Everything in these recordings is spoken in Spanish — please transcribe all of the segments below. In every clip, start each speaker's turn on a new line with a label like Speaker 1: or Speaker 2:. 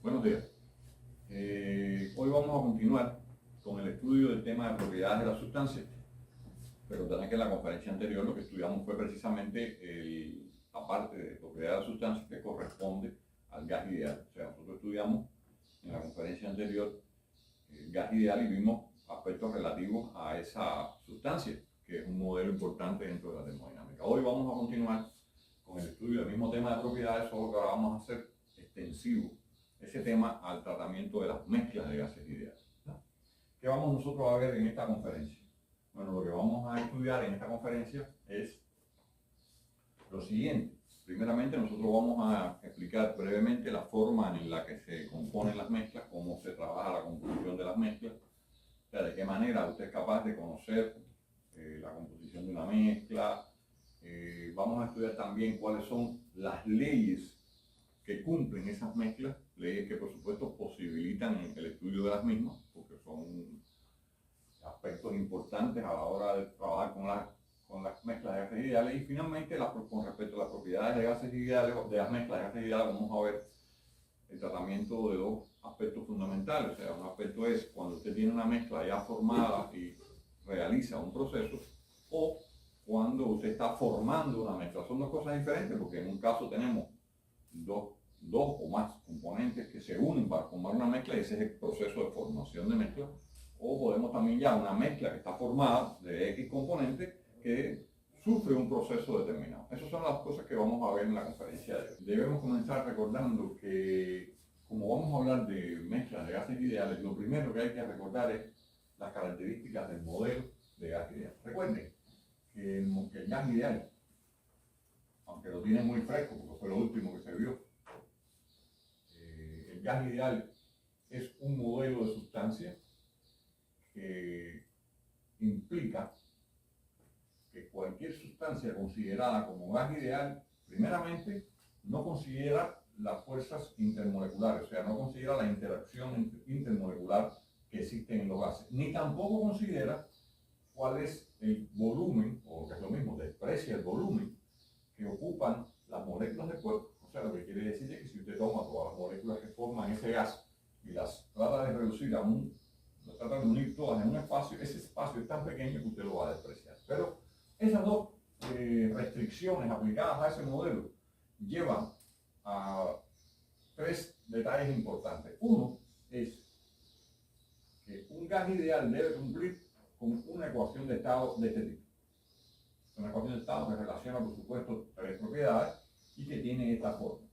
Speaker 1: Buenos días. Hoy vamos a continuar con el estudio del tema de propiedades de las sustancias, pero también que en la conferencia anterior lo que estudiamos fue precisamente la parte de propiedades de las sustancias que corresponde al gas ideal. O sea, nosotros estudiamos en la conferencia anterior el gas ideal y vimos aspectos relativos a esa sustancia, que es un modelo importante dentro de la termodinámica. Hoy vamos a continuar con el estudio del mismo tema de propiedades, solo que ahora vamos a hacer extensivo ese tema al tratamiento de las mezclas de gases ideales. ¿Qué vamos nosotros a ver en esta conferencia? Bueno, lo que vamos a estudiar en esta conferencia es lo siguiente. Primeramente, nosotros vamos a explicar brevemente la forma en la que se componen las mezclas, cómo se trabaja la composición de las mezclas, o sea, de qué manera usted es capaz de conocer la composición de una mezcla. Vamos a estudiar también cuáles son las leyes que cumplen esas mezclas, leyes que por supuesto posibilitan el estudio de las mismas, porque son aspectos importantes a la hora de trabajar con las mezclas de gases ideales. Y finalmente, con respecto a las propiedades de gases ideales, de las mezclas de gases ideales, vamos a ver el tratamiento de dos aspectos fundamentales. O sea, un aspecto es cuando usted tiene una mezcla ya formada y realiza un proceso, o cuando usted está formando una mezcla. Son dos cosas diferentes, porque en un caso tenemos dos o más componentes que se unen para formar una mezcla, y ese es el proceso de formación de mezcla. O podemos también ya una mezcla que está formada de X componentes que sufre un proceso determinado. Esas son las cosas que vamos a ver en la conferencia de hoy. Debemos comenzar recordando que, como vamos a hablar de mezclas de gases ideales, lo primero que hay que recordar es las características del modelo de gas ideal. Recuerden que el gas ideal, aunque lo tiene muy fresco porque fue lo último que se vio, el gas ideal es un modelo de sustancia que implica que cualquier sustancia considerada como gas ideal, primeramente, no considera las fuerzas intermoleculares, o sea, no considera la interacción intermolecular que existe en los gases, ni tampoco considera cuál es el volumen, o que es lo mismo, desprecia el volumen que ocupan las moléculas del cuerpo. O sea, lo que quiere decir es que si usted toma todas las moléculas que forman ese gas y las trata de reducir las trata de unir todas en un espacio, ese espacio es tan pequeño que usted lo va a despreciar. Pero esas dos restricciones aplicadas a ese modelo llevan a tres detalles importantes. Uno es que un gas ideal debe cumplir con una ecuación de estado de este tipo. Una ecuación de estado que relaciona, por supuesto, tres propiedades y que tiene esta forma.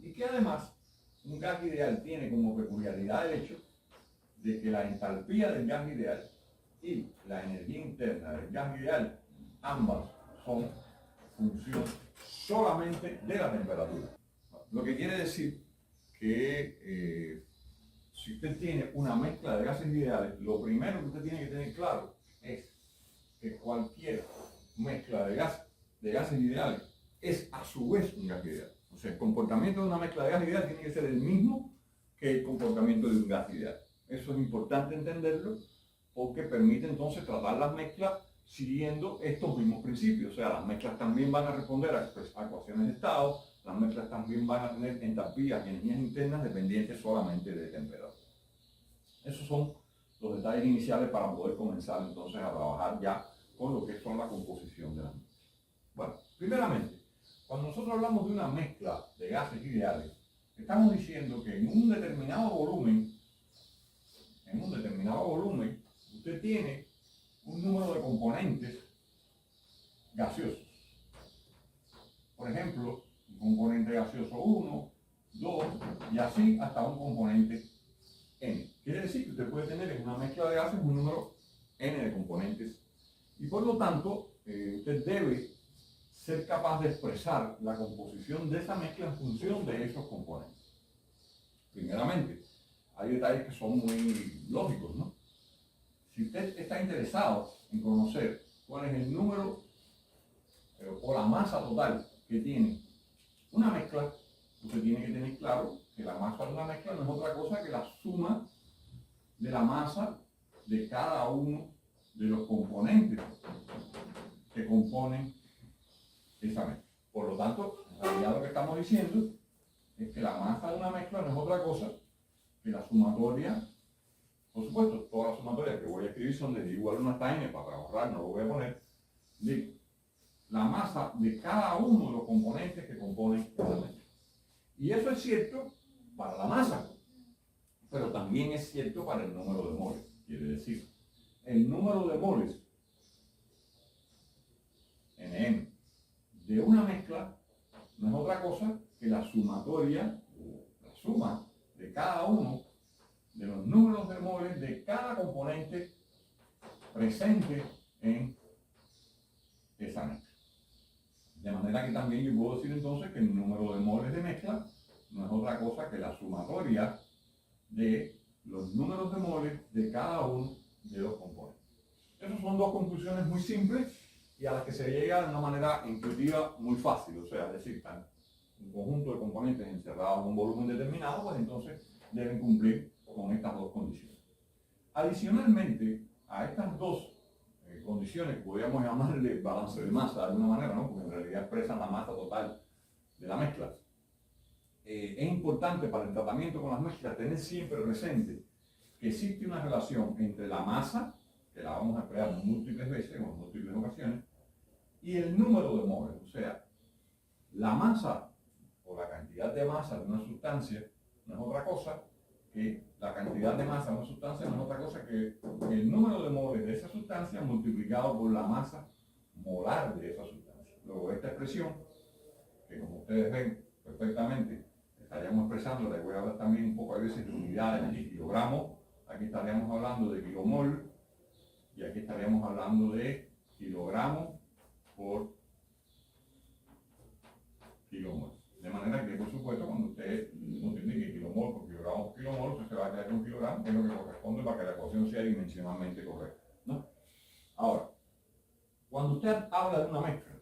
Speaker 1: Y que además un gas ideal tiene como peculiaridad el hecho de que la entalpía del gas ideal y la energía interna del gas ideal, ambas son función solamente de la temperatura. Lo que quiere decir que si usted tiene una mezcla de gases ideales, lo primero que usted tiene que tener claro es que cualquier mezcla de gases ideales es a su vez un gas ideal. O sea, el comportamiento de una mezcla de gas ideal tiene que ser el mismo que el comportamiento de un gas ideal. Eso es importante entenderlo, porque permite entonces tratar las mezclas siguiendo estos mismos principios. O sea, las mezclas también van a responder a ecuaciones de estado, las mezclas también van a tener entalpías y energías internas dependientes solamente de temperatura. Esos son los detalles iniciales para poder comenzar entonces a trabajar ya con lo que son la composición de las mezclas. Bueno, primeramente, cuando nosotros hablamos de una mezcla de gases ideales, estamos diciendo que en un determinado volumen, usted tiene un número de componentes gaseosos. Por ejemplo, un componente gaseoso 1, 2 y así hasta un componente n. Quiere decir que usted puede tener en una mezcla de gases un número n de componentes y por lo tanto usted debe ser capaz de expresar la composición de esa mezcla en función de esos componentes. Primeramente, hay detalles que son muy lógicos, ¿no? Si usted está interesado en conocer cuál es el número o la masa total que tiene una mezcla, usted tiene que tener claro que la masa de una mezcla no es otra cosa que la suma de la masa de cada uno de los componentes que componen esa mezcla. Por lo tanto, en realidad lo que estamos diciendo es que la masa de una mezcla no es otra cosa que la sumatoria, por supuesto, todas las sumatorias que voy a escribir son de igual a 1 hasta n, para ahorrar no lo voy a poner, de la masa de cada uno de los componentes que componen la mezcla. Y eso es cierto para la masa, pero también es cierto para el número de moles. Quiere decir, el número de moles Nm de una mezcla no es otra cosa que la sumatoria, la suma de cada uno de los números de moles de cada componente presente en esa mezcla. De manera que también yo puedo decir entonces que el número de moles de mezcla no es otra cosa que la sumatoria de los números de moles de cada uno de los componentes. Esas son dos conclusiones muy simples y a las que se llega de una manera intuitiva muy fácil. O sea, es decir, están un conjunto de componentes encerrados en un volumen determinado, pues entonces deben cumplir con estas dos condiciones. Adicionalmente a estas dos condiciones, podríamos llamarle balance de masa de alguna manera, ¿no? Porque en realidad expresan la masa total de la mezcla. Es importante para el tratamiento con las mezclas tener siempre presente que existe una relación entre la masa, que la vamos a emplear múltiples veces o en múltiples ocasiones, y el número de moles. O sea, la masa o la cantidad de masa de una sustancia no es otra cosa que la cantidad de masa de una sustancia no es otra cosa que el número de moles de esa sustancia multiplicado por la masa molar de esa sustancia. Luego esta expresión, que como ustedes ven perfectamente, estaríamos expresando, les voy a hablar también un poco a veces de unidades de kilogramos, aquí estaríamos hablando de kilomol, y aquí estaríamos hablando de kilogramos por kilomol. De manera que, por supuesto, cuando usted multiplique kilomol por kilogramo, usted se va a quedar con kilogramo, que es lo que corresponde para que la ecuación sea dimensionalmente correcta, ¿no? Ahora, cuando usted habla de una mezcla,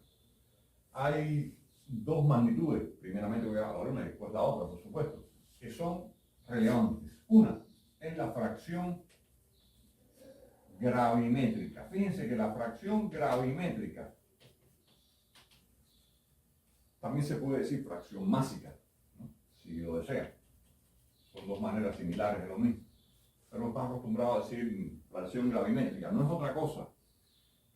Speaker 1: hay dos magnitudes, primeramente voy a hablar una y después la otra, por supuesto, que son relevantes. Una es la fracción gravimétrica. Fíjense que la fracción gravimétrica también se puede decir fracción másica, ¿no? Si lo desea. Son dos maneras similares de lo mismo. Pero estamos acostumbrados a decir fracción gravimétrica. No es otra cosa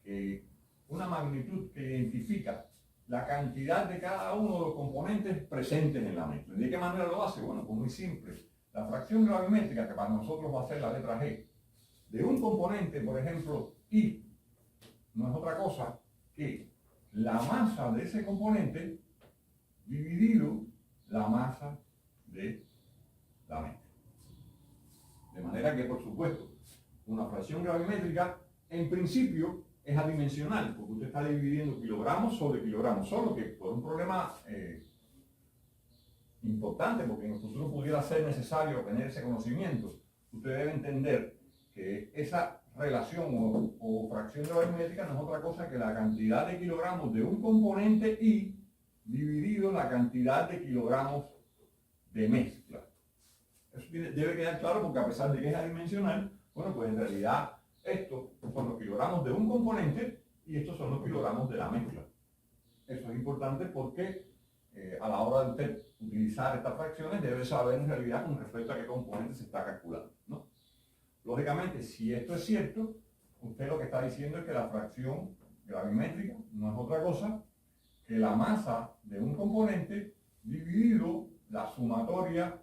Speaker 1: que una magnitud que identifica la cantidad de cada uno de los componentes presentes en la mezcla. ¿De qué manera lo hace? Bueno, pues muy simple. La fracción gravimétrica, que para nosotros va a ser la letra G, de un componente, por ejemplo, I, no es otra cosa que la masa de ese componente dividido la masa de la mezcla. De manera que, por supuesto, una fracción gravimétrica, en principio, es adimensional, porque usted está dividiendo kilogramos sobre kilogramos, solo que por un problema importante, porque en el futuro pudiera ser necesario tener ese conocimiento, usted debe entender que esa relación o fracción gravimétrica no es otra cosa que la cantidad de kilogramos de un componente I dividido la cantidad de kilogramos de mezcla. Eso debe quedar claro, porque a pesar de que es adimensional, bueno, pues en realidad estos son los kilogramos de un componente y estos son los kilogramos de la mezcla. Eso es importante porque a la hora de usted utilizar estas fracciones debe saber en realidad con respecto a qué componente se está calculando, ¿no? Lógicamente, si esto es cierto, usted lo que está diciendo es que la fracción gravimétrica no es otra cosa que la masa de un componente dividido la sumatoria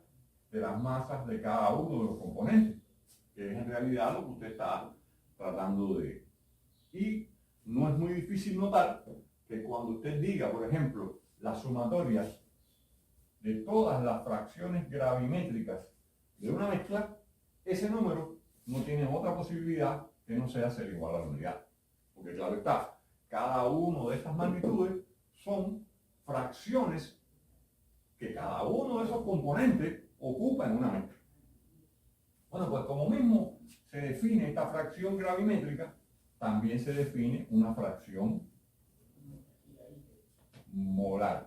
Speaker 1: de las masas de cada uno de los componentes, que es en realidad lo que usted está tratando de. Y no es muy difícil notar que cuando usted diga, por ejemplo, las sumatorias de todas las fracciones gravimétricas de una mezcla, ese número no tiene otra posibilidad que no sea ser igual a la unidad. Porque claro está, cada uno de estas magnitudes son fracciones que cada uno de esos componentes ocupa en una mezcla. Bueno, pues como mismo se define esta fracción gravimétrica, también se define una fracción molar.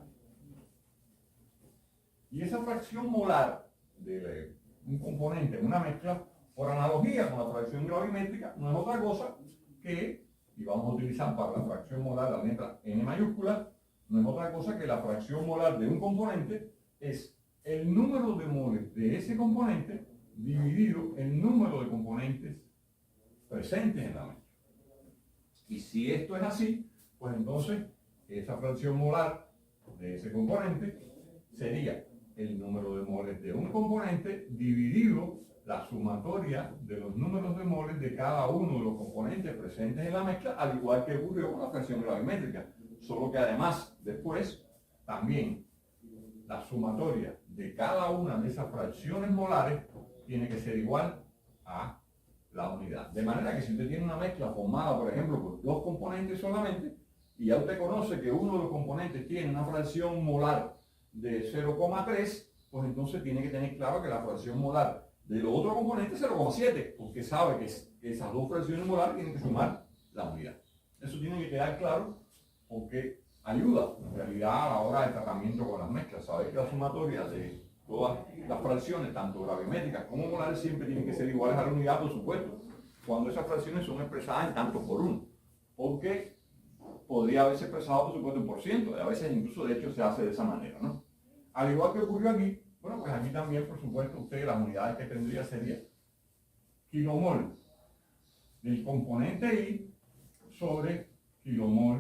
Speaker 1: Y esa fracción molar de un componente en una mezcla, por analogía con la fracción gravimétrica, no es otra cosa que, y vamos a utilizar para la fracción molar la letra N mayúscula, no es otra cosa que la fracción molar de un componente es el número de moles de ese componente dividido el número de componentes presentes en la mezcla. Y si esto es así, pues entonces esa fracción molar de ese componente sería el número de moles de un componente dividido la sumatoria de los números de moles de cada uno de los componentes presentes en la mezcla, al igual que ocurrió con la fracción gravimétrica. Solo que además, después, también la sumatoria de cada una de esas fracciones molares tiene que ser igual a la unidad. De manera que si usted tiene una mezcla formada, por ejemplo, por dos componentes solamente, y ya usted conoce que uno de los componentes tiene una fracción molar de 0,3, pues entonces tiene que tener claro que la fracción molar del otro componente es 0,7, porque sabe que esas dos fracciones molares tienen que sumar la unidad. Eso tiene que quedar claro porque ayuda en realidad a la hora del tratamiento con las mezclas. Saber que la sumatoria de todas las fracciones, tanto gravimétricas como molares, siempre tienen que ser iguales a la unidad, por supuesto, cuando esas fracciones son expresadas en tantos por uno. Porque podría haberse expresado, por supuesto, en por ciento, y a veces incluso de hecho se hace de esa manera, ¿no? Al igual que ocurrió aquí, bueno, pues aquí también, por supuesto, usted las unidades que tendría sería kilomol del componente I sobre kilomol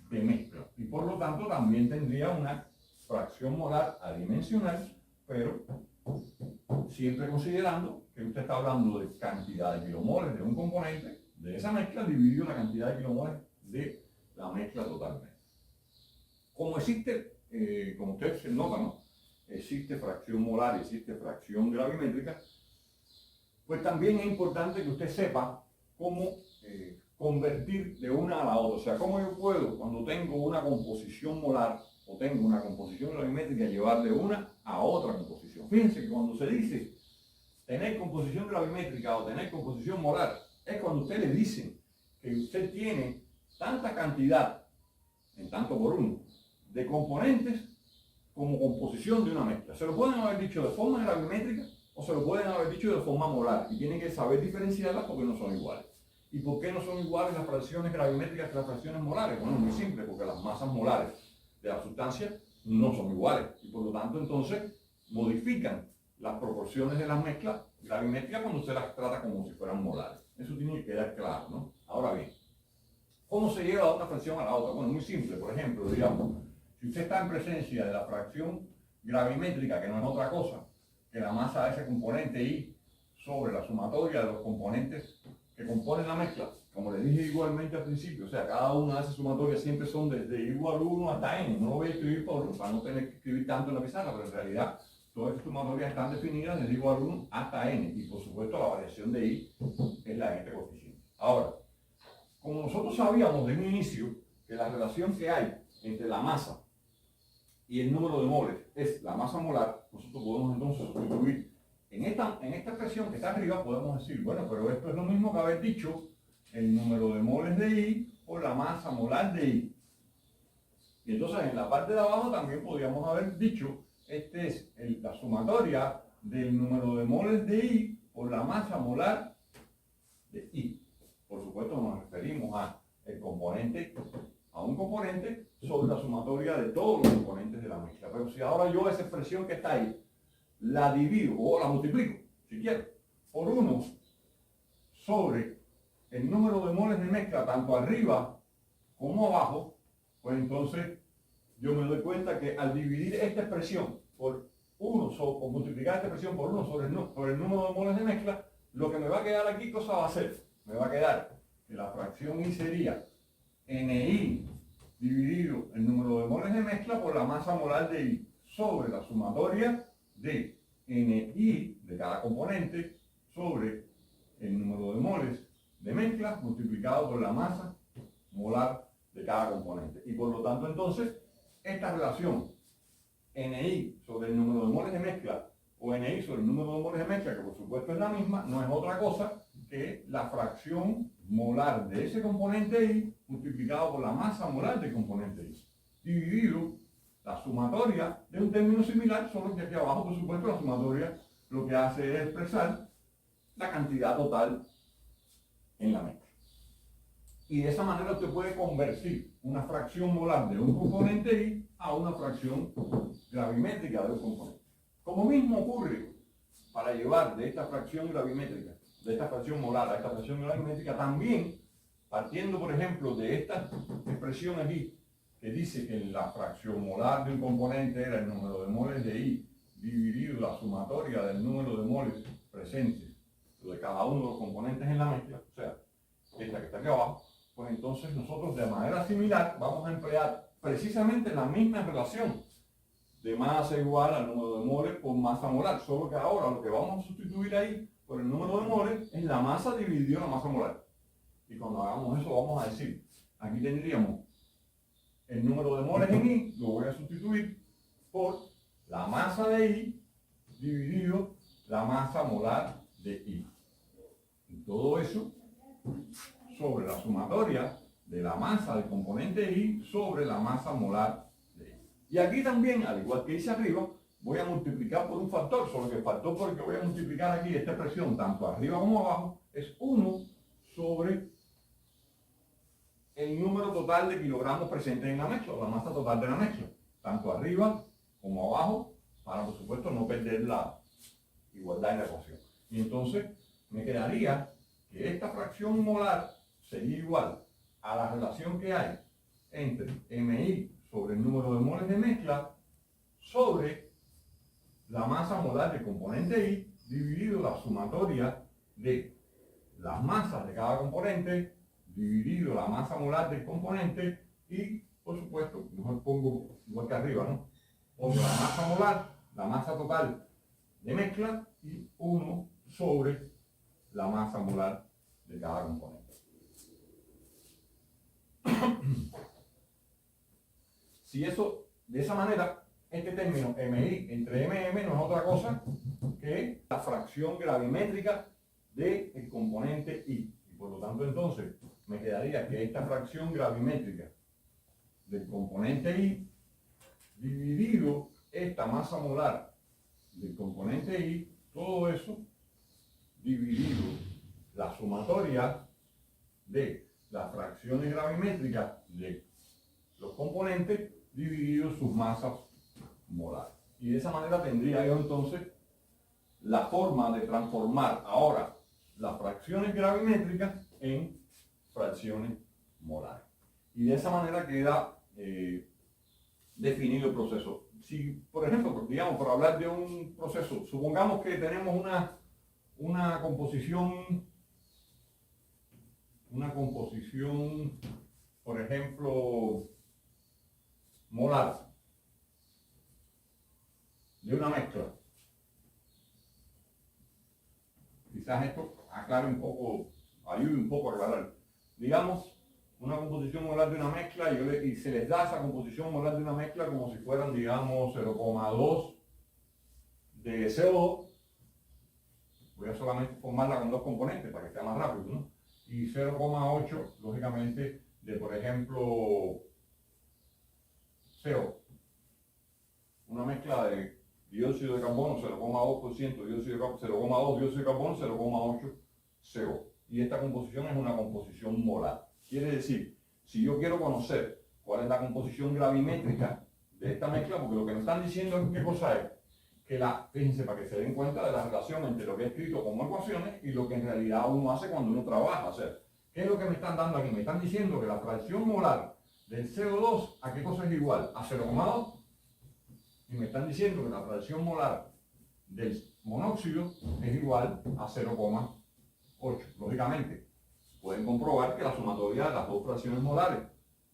Speaker 1: de mezcla. Y por lo tanto también tendría una fracción molar adimensional, pero siempre considerando que usted está hablando de cantidad de kilomoles de un componente de esa mezcla dividido la cantidad de kilomoles de la mezcla totalmente. Como existe, como usted se nota, ¿no? Existe fracción molar y existe fracción gravimétrica, pues también es importante que usted sepa cómo convertir de una a la otra. O sea, cómo yo puedo, cuando tengo una composición molar o tengo una composición gravimétrica, llevar de una a otra composición. Fíjense que cuando se dice tener composición gravimétrica o tener composición molar, es cuando usted le dicen que usted tiene tanta cantidad, en tanto por uno, de componentes como composición de una mezcla. Se lo pueden haber dicho de forma gravimétrica o se lo pueden haber dicho de forma molar, y tienen que saber diferenciarlas porque no son iguales. ¿Y por qué no son iguales las fracciones gravimétricas que las fracciones molares? Bueno, muy simple, porque las masas molares de la sustancia no son iguales y por lo tanto entonces modifican las proporciones de las mezclas gravimétricas cuando usted las trata como si fueran molares. Eso tiene que quedar claro, ¿no? Ahora bien, ¿cómo se lleva de una fracción a la otra? Bueno, muy simple. Por ejemplo, digamos, si usted está en presencia de la fracción gravimétrica, que no es otra cosa que la masa de ese componente I sobre la sumatoria de los componentes que componen la mezcla, como les dije igualmente al principio, o sea, cada una de esas sumatorias siempre son desde igual 1 hasta n. No lo voy a escribir para no tener que escribir tanto en la pizarra, pero en realidad todas estas sumatorias están definidas desde igual 1 hasta n, y por supuesto la variación de I es la de este coeficiente. Ahora, como nosotros sabíamos de un inicio que la relación que hay entre la masa y el número de moles es la masa molar, nosotros podemos entonces sustituir en esta expresión que está arriba, podemos decir, bueno, pero esto es lo mismo que haber dicho el número de moles de I por la masa molar de I. Y entonces en la parte de abajo también podríamos haber dicho, este es la sumatoria del número de moles de I por la masa molar de I. Por supuesto nos referimos a un componente sobre la sumatoria de todos los componentes de la mezcla. Pero si ahora yo esa expresión que está ahí la divido o la multiplico, si quiero, por 1 sobre el número de moles de mezcla tanto arriba como abajo, pues entonces yo me doy cuenta que al dividir esta expresión por 1 o multiplicar esta expresión por 1 sobre el número de moles de mezcla, lo que me va a quedar aquí, cosa va a ser, me va a quedar que la fracción I sería Ni dividido el número de moles de mezcla por la masa molar de I sobre la sumatoria de Ni de cada componente sobre el número de moles de mezcla multiplicado por la masa molar de cada componente. Y por lo tanto entonces esta relación Ni sobre el número de moles de mezcla o Ni sobre el número de moles de mezcla, que por supuesto es la misma, no es otra cosa que la fracción molar de ese componente I multiplicado por la masa molar del componente I, dividido la sumatoria de un término similar, solo que aquí abajo, por supuesto, la sumatoria lo que hace es expresar la cantidad total en la mezcla. Y de esa manera usted puede convertir una fracción molar de un componente I a una fracción gravimétrica de un componente. Como mismo ocurre para llevar de esta fracción gravimétrica, de esta fracción molar a esta fracción gravimétrica, también partiendo, por ejemplo, de esta expresión aquí, que dice que la fracción molar de un componente era el número de moles de I dividido la sumatoria del número de moles presentes de cada uno de los componentes en la mezcla, o sea, esta que está aquí abajo, pues entonces nosotros de manera similar vamos a emplear precisamente la misma relación de masa igual al número de moles por masa molar, solo que ahora lo que vamos a sustituir ahí por el número de moles es la masa dividido la masa molar. Y cuando hagamos eso vamos a decir, aquí tendríamos el número de moles en I, lo voy a sustituir por la masa de I dividido la masa molar de I. Y todo eso sobre la sumatoria de la masa del componente I sobre la masa molar de I. Y aquí también, al igual que hice arriba, voy a multiplicar por un factor, solo que el factor por el que voy a multiplicar aquí esta expresión, tanto arriba como abajo, es 1 sobre el número total de kilogramos presentes en la mezcla, la masa total de la mezcla, tanto arriba como abajo, para por supuesto no perder la igualdad en la ecuación. Y entonces me quedaría que esta fracción molar sería igual a la relación que hay entre MI sobre el número de moles de mezcla sobre la masa molar del componente I dividido la sumatoria de las masas de cada componente dividido la masa molar del componente y, por supuesto, mejor pongo igual que arriba, ¿no? Pongo la masa molar, la masa total de mezcla y 1 sobre la masa molar de cada componente. Si eso, de esa manera, este término MI entre MM no es otra cosa que la fracción gravimétrica del componente I. Y por lo tanto, entonces, me quedaría que esta fracción gravimétrica del componente I dividido esta masa molar del componente I, todo eso dividido la sumatoria de las fracciones gravimétricas de los componentes divididos sus masas molares. Y de esa manera tendría yo entonces la forma de transformar ahora las fracciones gravimétricas en fracciones molares. Y de esa manera queda definido el proceso. Si, por ejemplo, digamos, por hablar de un proceso, supongamos que tenemos una composición, por ejemplo, molar de una mezcla. Quizás esto aclare un poco, ayude un poco a aclarar. Digamos, una composición molar de una mezcla y se les da esa composición molar de una mezcla como si fueran, digamos, 0,2 de CO2. Voy a solamente formarla con dos componentes para que sea más rápido, ¿no? Y 0,8, lógicamente, de, por ejemplo, CO. Una mezcla de dióxido de carbono, 0,2%, dióxido de carbono, 0,2 dióxido de carbono, 0,8 CO. Y esta composición es una composición molar. Quiere decir, si yo quiero conocer cuál es la composición gravimétrica de esta mezcla, porque lo que me están diciendo es qué cosa es, que fíjense, para que se den cuenta de la relación entre lo que he escrito como ecuaciones y lo que en realidad uno hace cuando uno trabaja. O sea, ¿qué es lo que me están dando aquí? Me están diciendo que la fracción molar del CO2, ¿a qué cosa es igual? A 0,2. Y me están diciendo que la fracción molar del monóxido es igual a 0,8. Lógicamente, pueden comprobar que la sumatoria de las dos fracciones molares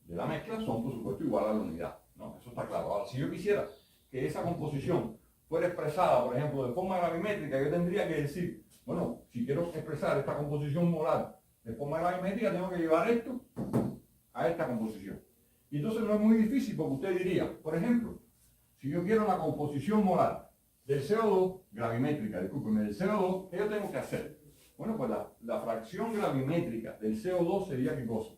Speaker 1: de la mezcla son, por supuesto, igual a la unidad, ¿no? Eso está claro. Ahora, si yo quisiera que esa composición fuera expresada, por ejemplo, de forma gravimétrica, yo tendría que decir, bueno, si quiero expresar esta composición molar de forma gravimétrica, tengo que llevar esto a esta composición. Y entonces no es muy difícil, porque usted diría, por ejemplo, si yo quiero la composición molar del CO2, gravimétrica, discúlpenme, del CO2, ¿qué yo tengo que hacer? Bueno, pues la fracción gravimétrica del CO2 sería ¿qué cosa?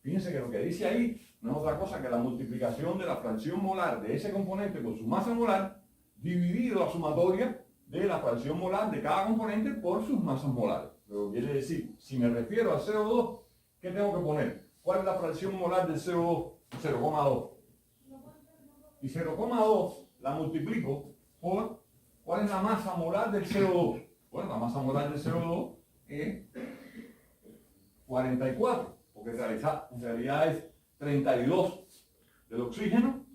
Speaker 1: Fíjense que lo que dice ahí no es otra cosa que la multiplicación de la fracción molar de ese componente por su masa molar dividido la sumatoria de la fracción molar de cada componente por sus masas molares. Lo que quiere decir, si me refiero al CO2, ¿qué tengo que poner? ¿Cuál es la fracción molar del CO2? 0,2. Y 0,2 la multiplico por ¿Cuál es la masa molar del CO2? Bueno, la masa molar del CO2 es 44, porque en realidad es 32 del oxígeno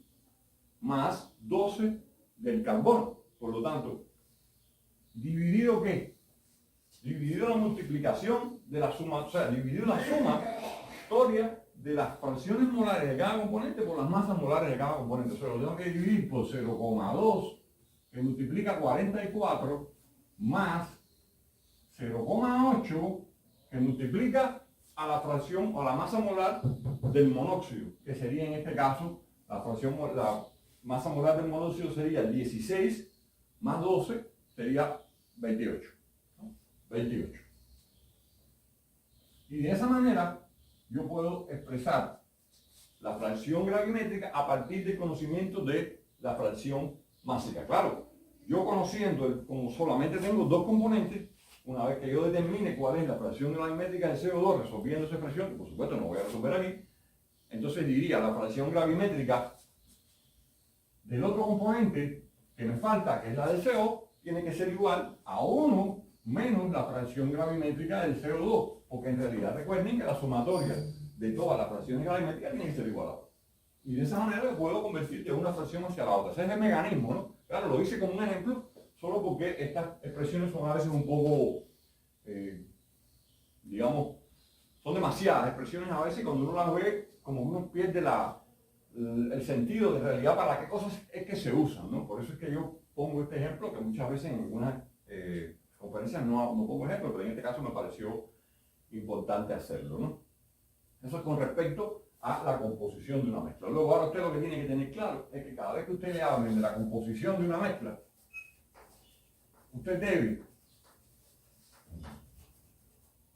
Speaker 1: más 12 del carbono. Por lo tanto, ¿dividido qué? Dividido la multiplicación de la suma, o sea, dividido la sumatoria de las fracciones molares de cada componente por las masas molares de cada componente. O sea, lo tengo que dividir por 0,2, que multiplica 44, más 0,8, que multiplica a la fracción o la masa molar del monóxido, que sería en este caso la masa molar del monóxido sería 16 más 12 sería 28. 28. Y de esa manera yo puedo expresar la fracción gravimétrica a partir del conocimiento de la fracción másica. Claro, yo conociendo, como solamente tengo dos componentes, una vez que yo determine cuál es la fracción gravimétrica del CO2 resolviendo esa fracción, que por supuesto no voy a resolver aquí, entonces diría la fracción gravimétrica del otro componente que me falta, que es la del CO, tiene que ser igual a 1 menos la fracción gravimétrica del CO2, porque en realidad recuerden que la sumatoria de todas las fracciones gravimétricas tiene que ser igual a 1. Y de esa manera puedo convertir de una fracción hacia la otra. Ese es el mecanismo, ¿no? Claro, lo hice como un ejemplo, solo porque estas expresiones son a veces un poco, digamos, son demasiadas expresiones a veces, y cuando uno las ve, como uno pierde el sentido de realidad para qué cosas es que se usan, ¿no? Por eso es que yo pongo este ejemplo, que muchas veces en algunas conferencias no pongo ejemplo, pero en este caso me pareció importante hacerlo, ¿no? Eso es con respecto a la composición de una mezcla. Luego, ahora usted lo que tiene que tener claro es que cada vez que usted le hable de la composición de una mezcla, usted debe,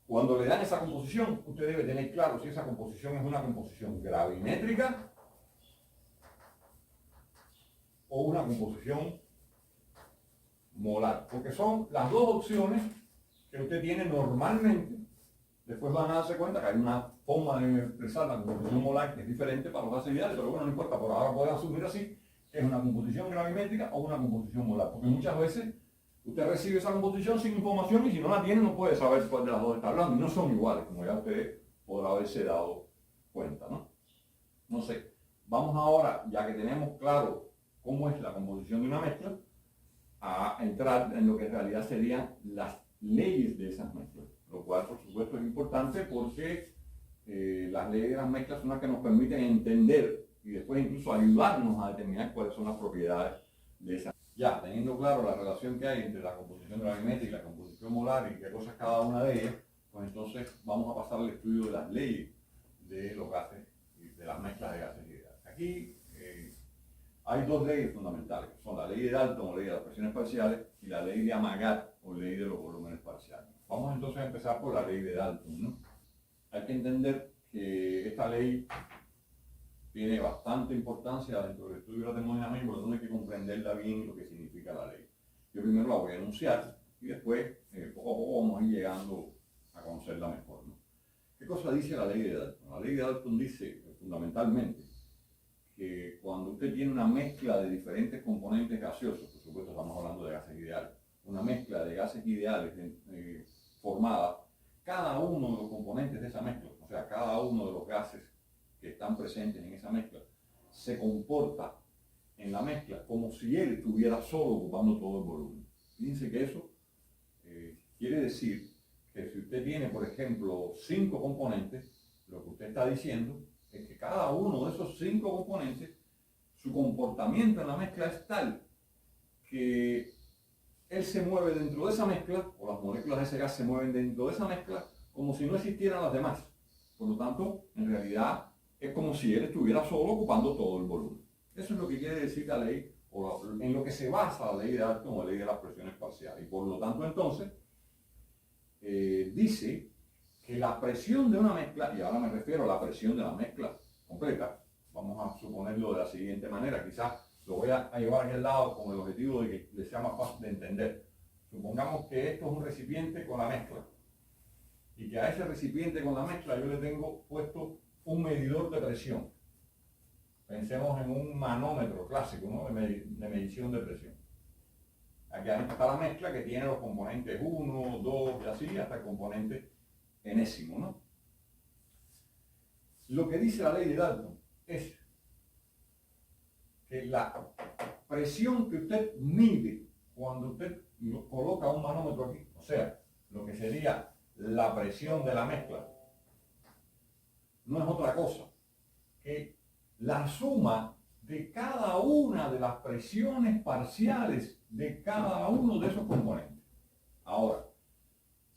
Speaker 1: cuando le dan esa composición, usted debe tener claro si esa composición es una composición gravimétrica o una composición molar, porque son las dos opciones que usted tiene normalmente. Después van a darse cuenta que hay una forma de expresar la composición molar que es diferente para los gases ideales, pero bueno, no importa, por ahora podemos asumir así, que es una composición gravimétrica o una composición molar, porque muchas veces usted recibe esa composición sin información y si no la tiene no puede saber cuál de las dos está hablando, y no son iguales, como ya usted podrá haberse dado cuenta, ¿no? No sé, vamos ahora, ya que tenemos claro cómo es la composición de una mezcla, a entrar en lo que en realidad serían las leyes de esas mezclas, lo cual por supuesto es importante porque las leyes de las mezclas son las que nos permiten entender y después incluso ayudarnos a determinar cuáles son las propiedades de esas. Ya, teniendo claro la relación que hay entre la composición gravimétrica y la composición molar y qué cosas cada una de ellas, pues entonces vamos a pasar al estudio de las leyes de los gases y de las mezclas de gases ideales. Aquí hay dos leyes fundamentales, que son la ley de Dalton o ley de las presiones parciales y la ley de Amagat o ley de los volúmenes parciales. Vamos entonces a empezar por la ley de Dalton, ¿no? Hay que entender que esta ley tiene bastante importancia dentro del estudio de la termodinámica, por lo tanto hay que comprenderla bien y lo que significa la ley. Yo primero la voy a enunciar y después poco a poco vamos a ir llegando a conocerla mejor, ¿no? ¿Qué cosa dice la ley de Dalton? La ley de Dalton dice fundamentalmente que cuando usted tiene una mezcla de diferentes componentes gaseosos, por supuesto estamos hablando de gases ideales, una mezcla de gases ideales formada, cada uno de los componentes de esa mezcla, o sea, cada uno de los gases que están presentes en esa mezcla, se comporta en la mezcla como si él estuviera solo ocupando todo el volumen. Fíjense que eso quiere decir que si usted tiene, por ejemplo, 5 componentes, lo que usted está diciendo es que cada uno de esos 5 componentes, su comportamiento en la mezcla es tal que él se mueve dentro de esa mezcla, o las moléculas de ese gas se mueven dentro de esa mezcla, como si no existieran las demás. Por lo tanto, en realidad, es como si él estuviera solo ocupando todo el volumen. Eso es lo que quiere decir la ley, o en lo que se basa la ley de Dalton o la ley de las presiones parciales. Y por lo tanto, entonces, dice que la presión de una mezcla, y ahora me refiero a la presión de la mezcla completa, vamos a suponerlo de la siguiente manera, quizás lo voy a llevar aquí al lado con el objetivo de que les sea más fácil de entender. Supongamos que esto es un recipiente con la mezcla, y que a ese recipiente con la mezcla yo le tengo puesto un medidor de presión. Pensemos en un manómetro clásico, ¿no? de medición de presión. Aquí adentro está la mezcla que tiene los componentes 1, 2 y así hasta el componente enésimo, ¿no? Lo que dice la ley de Dalton es que la presión que usted mide cuando usted coloca un manómetro aquí, o sea, lo que sería la presión de la mezcla, no es otra cosa que la suma de cada una de las presiones parciales de cada uno de esos componentes. Ahora,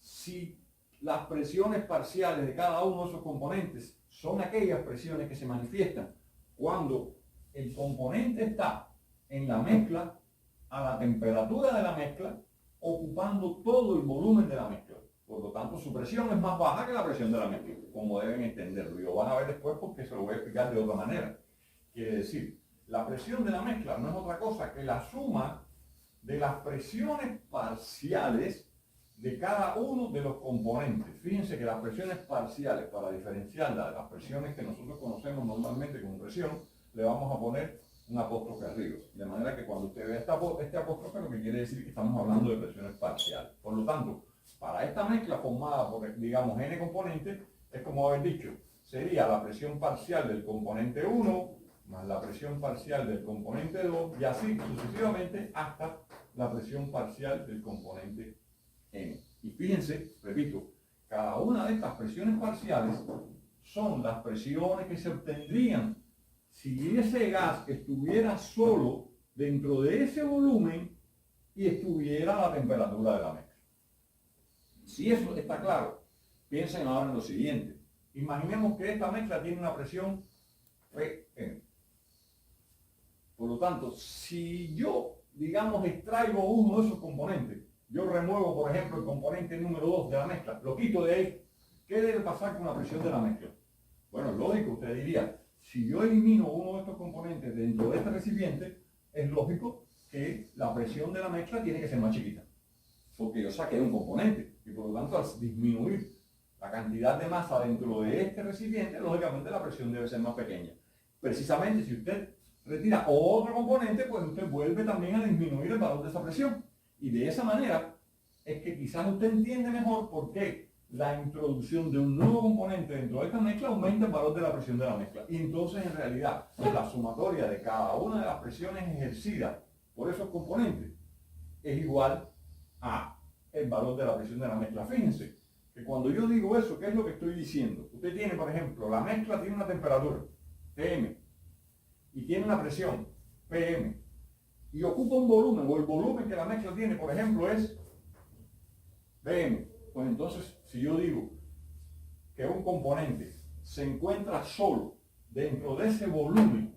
Speaker 1: si las presiones parciales de cada uno de esos componentes son aquellas presiones que se manifiestan cuando el componente está en la mezcla, a la temperatura de la mezcla, ocupando todo el volumen de la mezcla. Por lo tanto, su presión es más baja que la presión de la mezcla, como deben entenderlo. Y lo van a ver después porque se lo voy a explicar de otra manera. Quiere decir, la presión de la mezcla no es otra cosa que la suma de las presiones parciales de cada uno de los componentes. Fíjense que las presiones parciales, para diferenciarlas de las presiones que nosotros conocemos normalmente como presión, le vamos a poner un apóstrofe arriba. De manera que cuando usted vea este apóstrofe, lo que quiere decir que estamos hablando de presiones parciales. Por lo tanto, para esta mezcla formada por, digamos, n componentes, es como haber dicho, sería la presión parcial del componente 1 más la presión parcial del componente 2 y así sucesivamente hasta la presión parcial del componente n. Y fíjense, repito, cada una de estas presiones parciales son las presiones que se obtendrían si ese gas estuviera solo dentro de ese volumen y estuviera a la temperatura de la mezcla. Si eso está claro, piensen ahora en lo siguiente. Imaginemos que esta mezcla tiene una presión Pm. Por lo tanto, si yo, digamos, extraigo uno de esos componentes, yo remuevo, por ejemplo, el componente número 2 de la mezcla, lo quito de ahí, ¿qué debe pasar con la presión de la mezcla? Bueno, es lógico, usted diría, si yo elimino uno de estos componentes dentro de este recipiente, es lógico que la presión de la mezcla tiene que ser más chiquita, porque yo saqué un componente, y por lo tanto, al disminuir la cantidad de masa dentro de este recipiente, lógicamente la presión debe ser más pequeña. Precisamente, si usted retira otro componente, pues usted vuelve también a disminuir el valor de esa presión. Y de esa manera es que quizás usted entiende mejor por qué la introducción de un nuevo componente dentro de esta mezcla aumenta el valor de la presión de la mezcla. Y entonces, en realidad, la sumatoria de cada una de las presiones ejercidas por esos componentes es igual a el valor de la presión de la mezcla. Fíjense que cuando yo digo eso, ¿qué es lo que estoy diciendo? Usted tiene, por ejemplo, la mezcla tiene una temperatura, Tm, y tiene una presión, Pm, y ocupa un volumen, o el volumen que la mezcla tiene, por ejemplo, es Pm. Pues entonces, si yo digo que un componente se encuentra solo dentro de ese volumen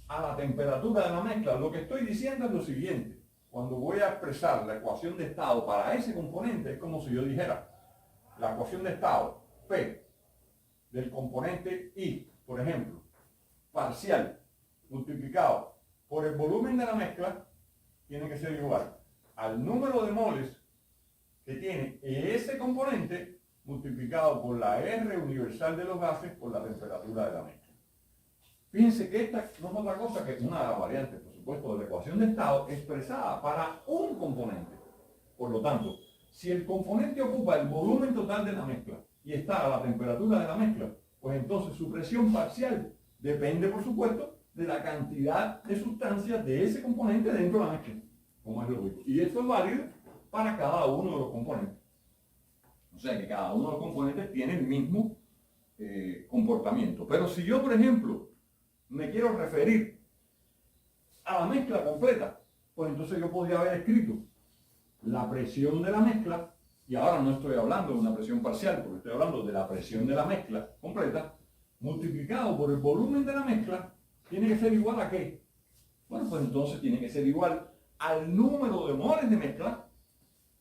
Speaker 1: a la temperatura de la mezcla, lo que estoy diciendo es lo siguiente. Cuando voy a expresar la ecuación de estado para ese componente, es como si yo dijera la ecuación de estado P del componente I, por ejemplo, parcial, multiplicado por el volumen de la mezcla, tiene que ser igual al número de moles que tiene ese componente multiplicado por la R universal de los gases por la temperatura de la mezcla. Fíjense que esta no es otra cosa que una de las variantes, por supuesto, de la ecuación de estado expresada para un componente. Por lo tanto, si el componente ocupa el volumen total de la mezcla y está a la temperatura de la mezcla, pues entonces su presión parcial depende, por supuesto, de la cantidad de sustancias de ese componente dentro de la mezcla, como es lógico. Y esto es válido para cada uno de los componentes. O sea que cada uno de los componentes tiene el mismo comportamiento. Pero si yo, por ejemplo, me quiero referir a la mezcla completa, pues entonces yo podría haber escrito la presión de la mezcla, y ahora no estoy hablando de una presión parcial, porque estoy hablando de la presión de la mezcla completa, multiplicado por el volumen de la mezcla, tiene que ser igual a ¿qué? Bueno, pues entonces tiene que ser igual al número de moles de mezcla.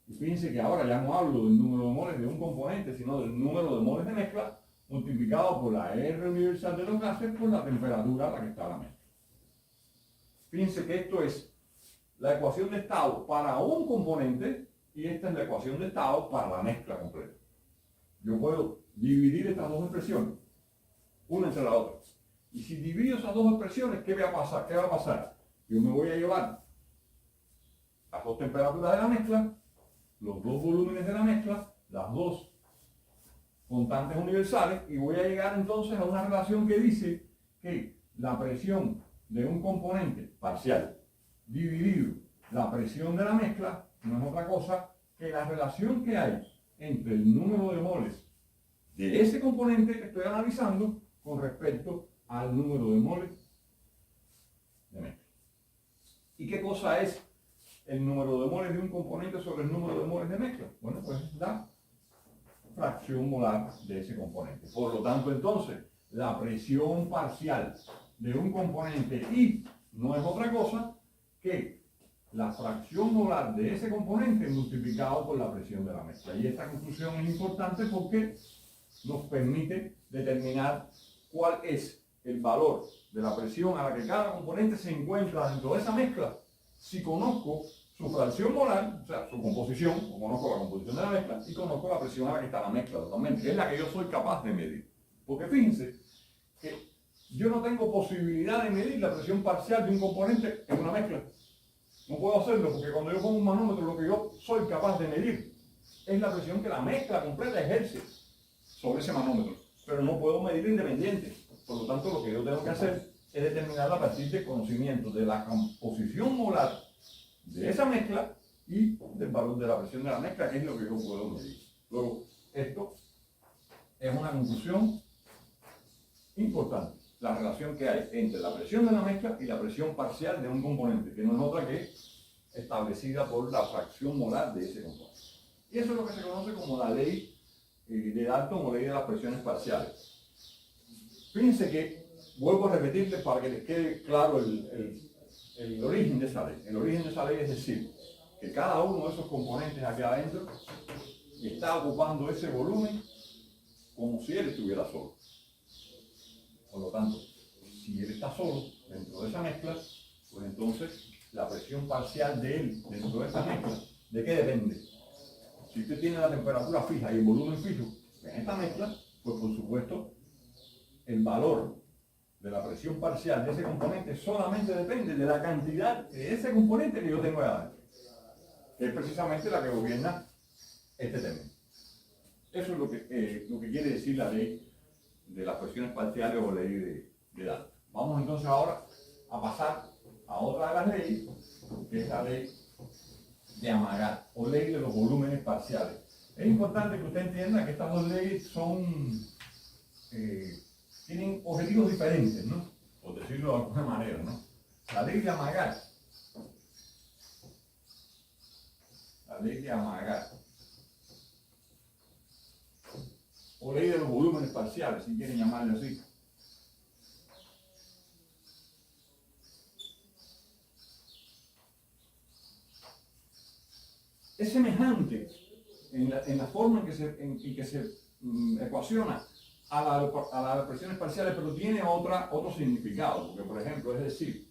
Speaker 1: Y fíjense que ahora ya no hablo del número de moles de un componente, sino del número de moles de mezcla multiplicado por la R universal de los gases por la temperatura a la que está la mezcla. Fíjense que esto es la ecuación de estado para un componente y esta es la ecuación de estado para la mezcla completa. Yo puedo dividir estas dos expresiones, una entre la otra. Y si divido esas dos expresiones, ¿qué va a pasar? ¿Qué va a pasar? Yo me voy a llevar las dos temperaturas de la mezcla, los dos volúmenes de la mezcla, las dos constantes universales, y voy a llegar entonces a una relación que dice que la presión de un componente parcial dividido la presión de la mezcla no es otra cosa que la relación que hay entre el número de moles de ese componente que estoy analizando con respecto al número de moles de mezcla. ¿Y qué cosa es el número de moles de un componente sobre el número de moles de mezcla? Bueno, pues la fracción molar de ese componente. Por lo tanto, entonces, la presión parcial de un componente I no es otra cosa que la fracción molar de ese componente multiplicado por la presión de la mezcla. Y esta conclusión es importante porque nos permite determinar cuál es el valor de la presión a la que cada componente se encuentra dentro de esa mezcla. Si conozco su fracción molar, o sea, su composición, o conozco la composición de la mezcla, y conozco la presión a la que está la mezcla totalmente, que es la que yo soy capaz de medir. Porque fíjense que yo no tengo posibilidad de medir la presión parcial de un componente en una mezcla. No puedo hacerlo porque cuando yo pongo un manómetro, lo que yo soy capaz de medir es la presión que la mezcla completa ejerce sobre ese manómetro. Pero no puedo medir independiente. Por lo tanto, lo que yo tengo que hacer es determinarla a partir del conocimiento de la composición molar de esa mezcla y del valor de la presión de la mezcla, que es lo que yo puedo medir. Luego, esto es una conclusión importante. La relación que hay entre la presión de la mezcla y la presión parcial de un componente, que no es otra que establecida por la fracción molar de ese componente. Y eso es lo que se conoce como la ley de Dalton o ley de las presiones parciales. Fíjense que, vuelvo a repetirles para que les quede claro el origen de esa ley. El origen de esa ley es decir, que cada uno de esos componentes aquí adentro está ocupando ese volumen como si él estuviera solo. Por lo tanto, si él está solo dentro de esa mezcla, pues entonces la presión parcial de él dentro de esa mezcla, ¿de qué depende? Si usted tiene la temperatura fija y el volumen fijo en esta mezcla, pues por supuesto el valor de la presión parcial de ese componente solamente depende de la cantidad de ese componente que yo tengo ahí adentro, que es precisamente la que gobierna este término. Eso es lo que quiere decir la ley de las presiones parciales o ley de Dalton. Vamos entonces ahora a pasar a otra de las leyes, que es la ley de Amagat, o ley de los volúmenes parciales. Es importante que usted entienda que estas dos leyes tienen objetivos diferentes, ¿no? Por decirlo de alguna manera, ¿no? La ley de Amagat, o ley de los volúmenes parciales, si quieren llamarlo así. Es semejante en la forma en que se ecuaciona a las presiones parciales, pero tiene otro significado, porque por ejemplo, es decir,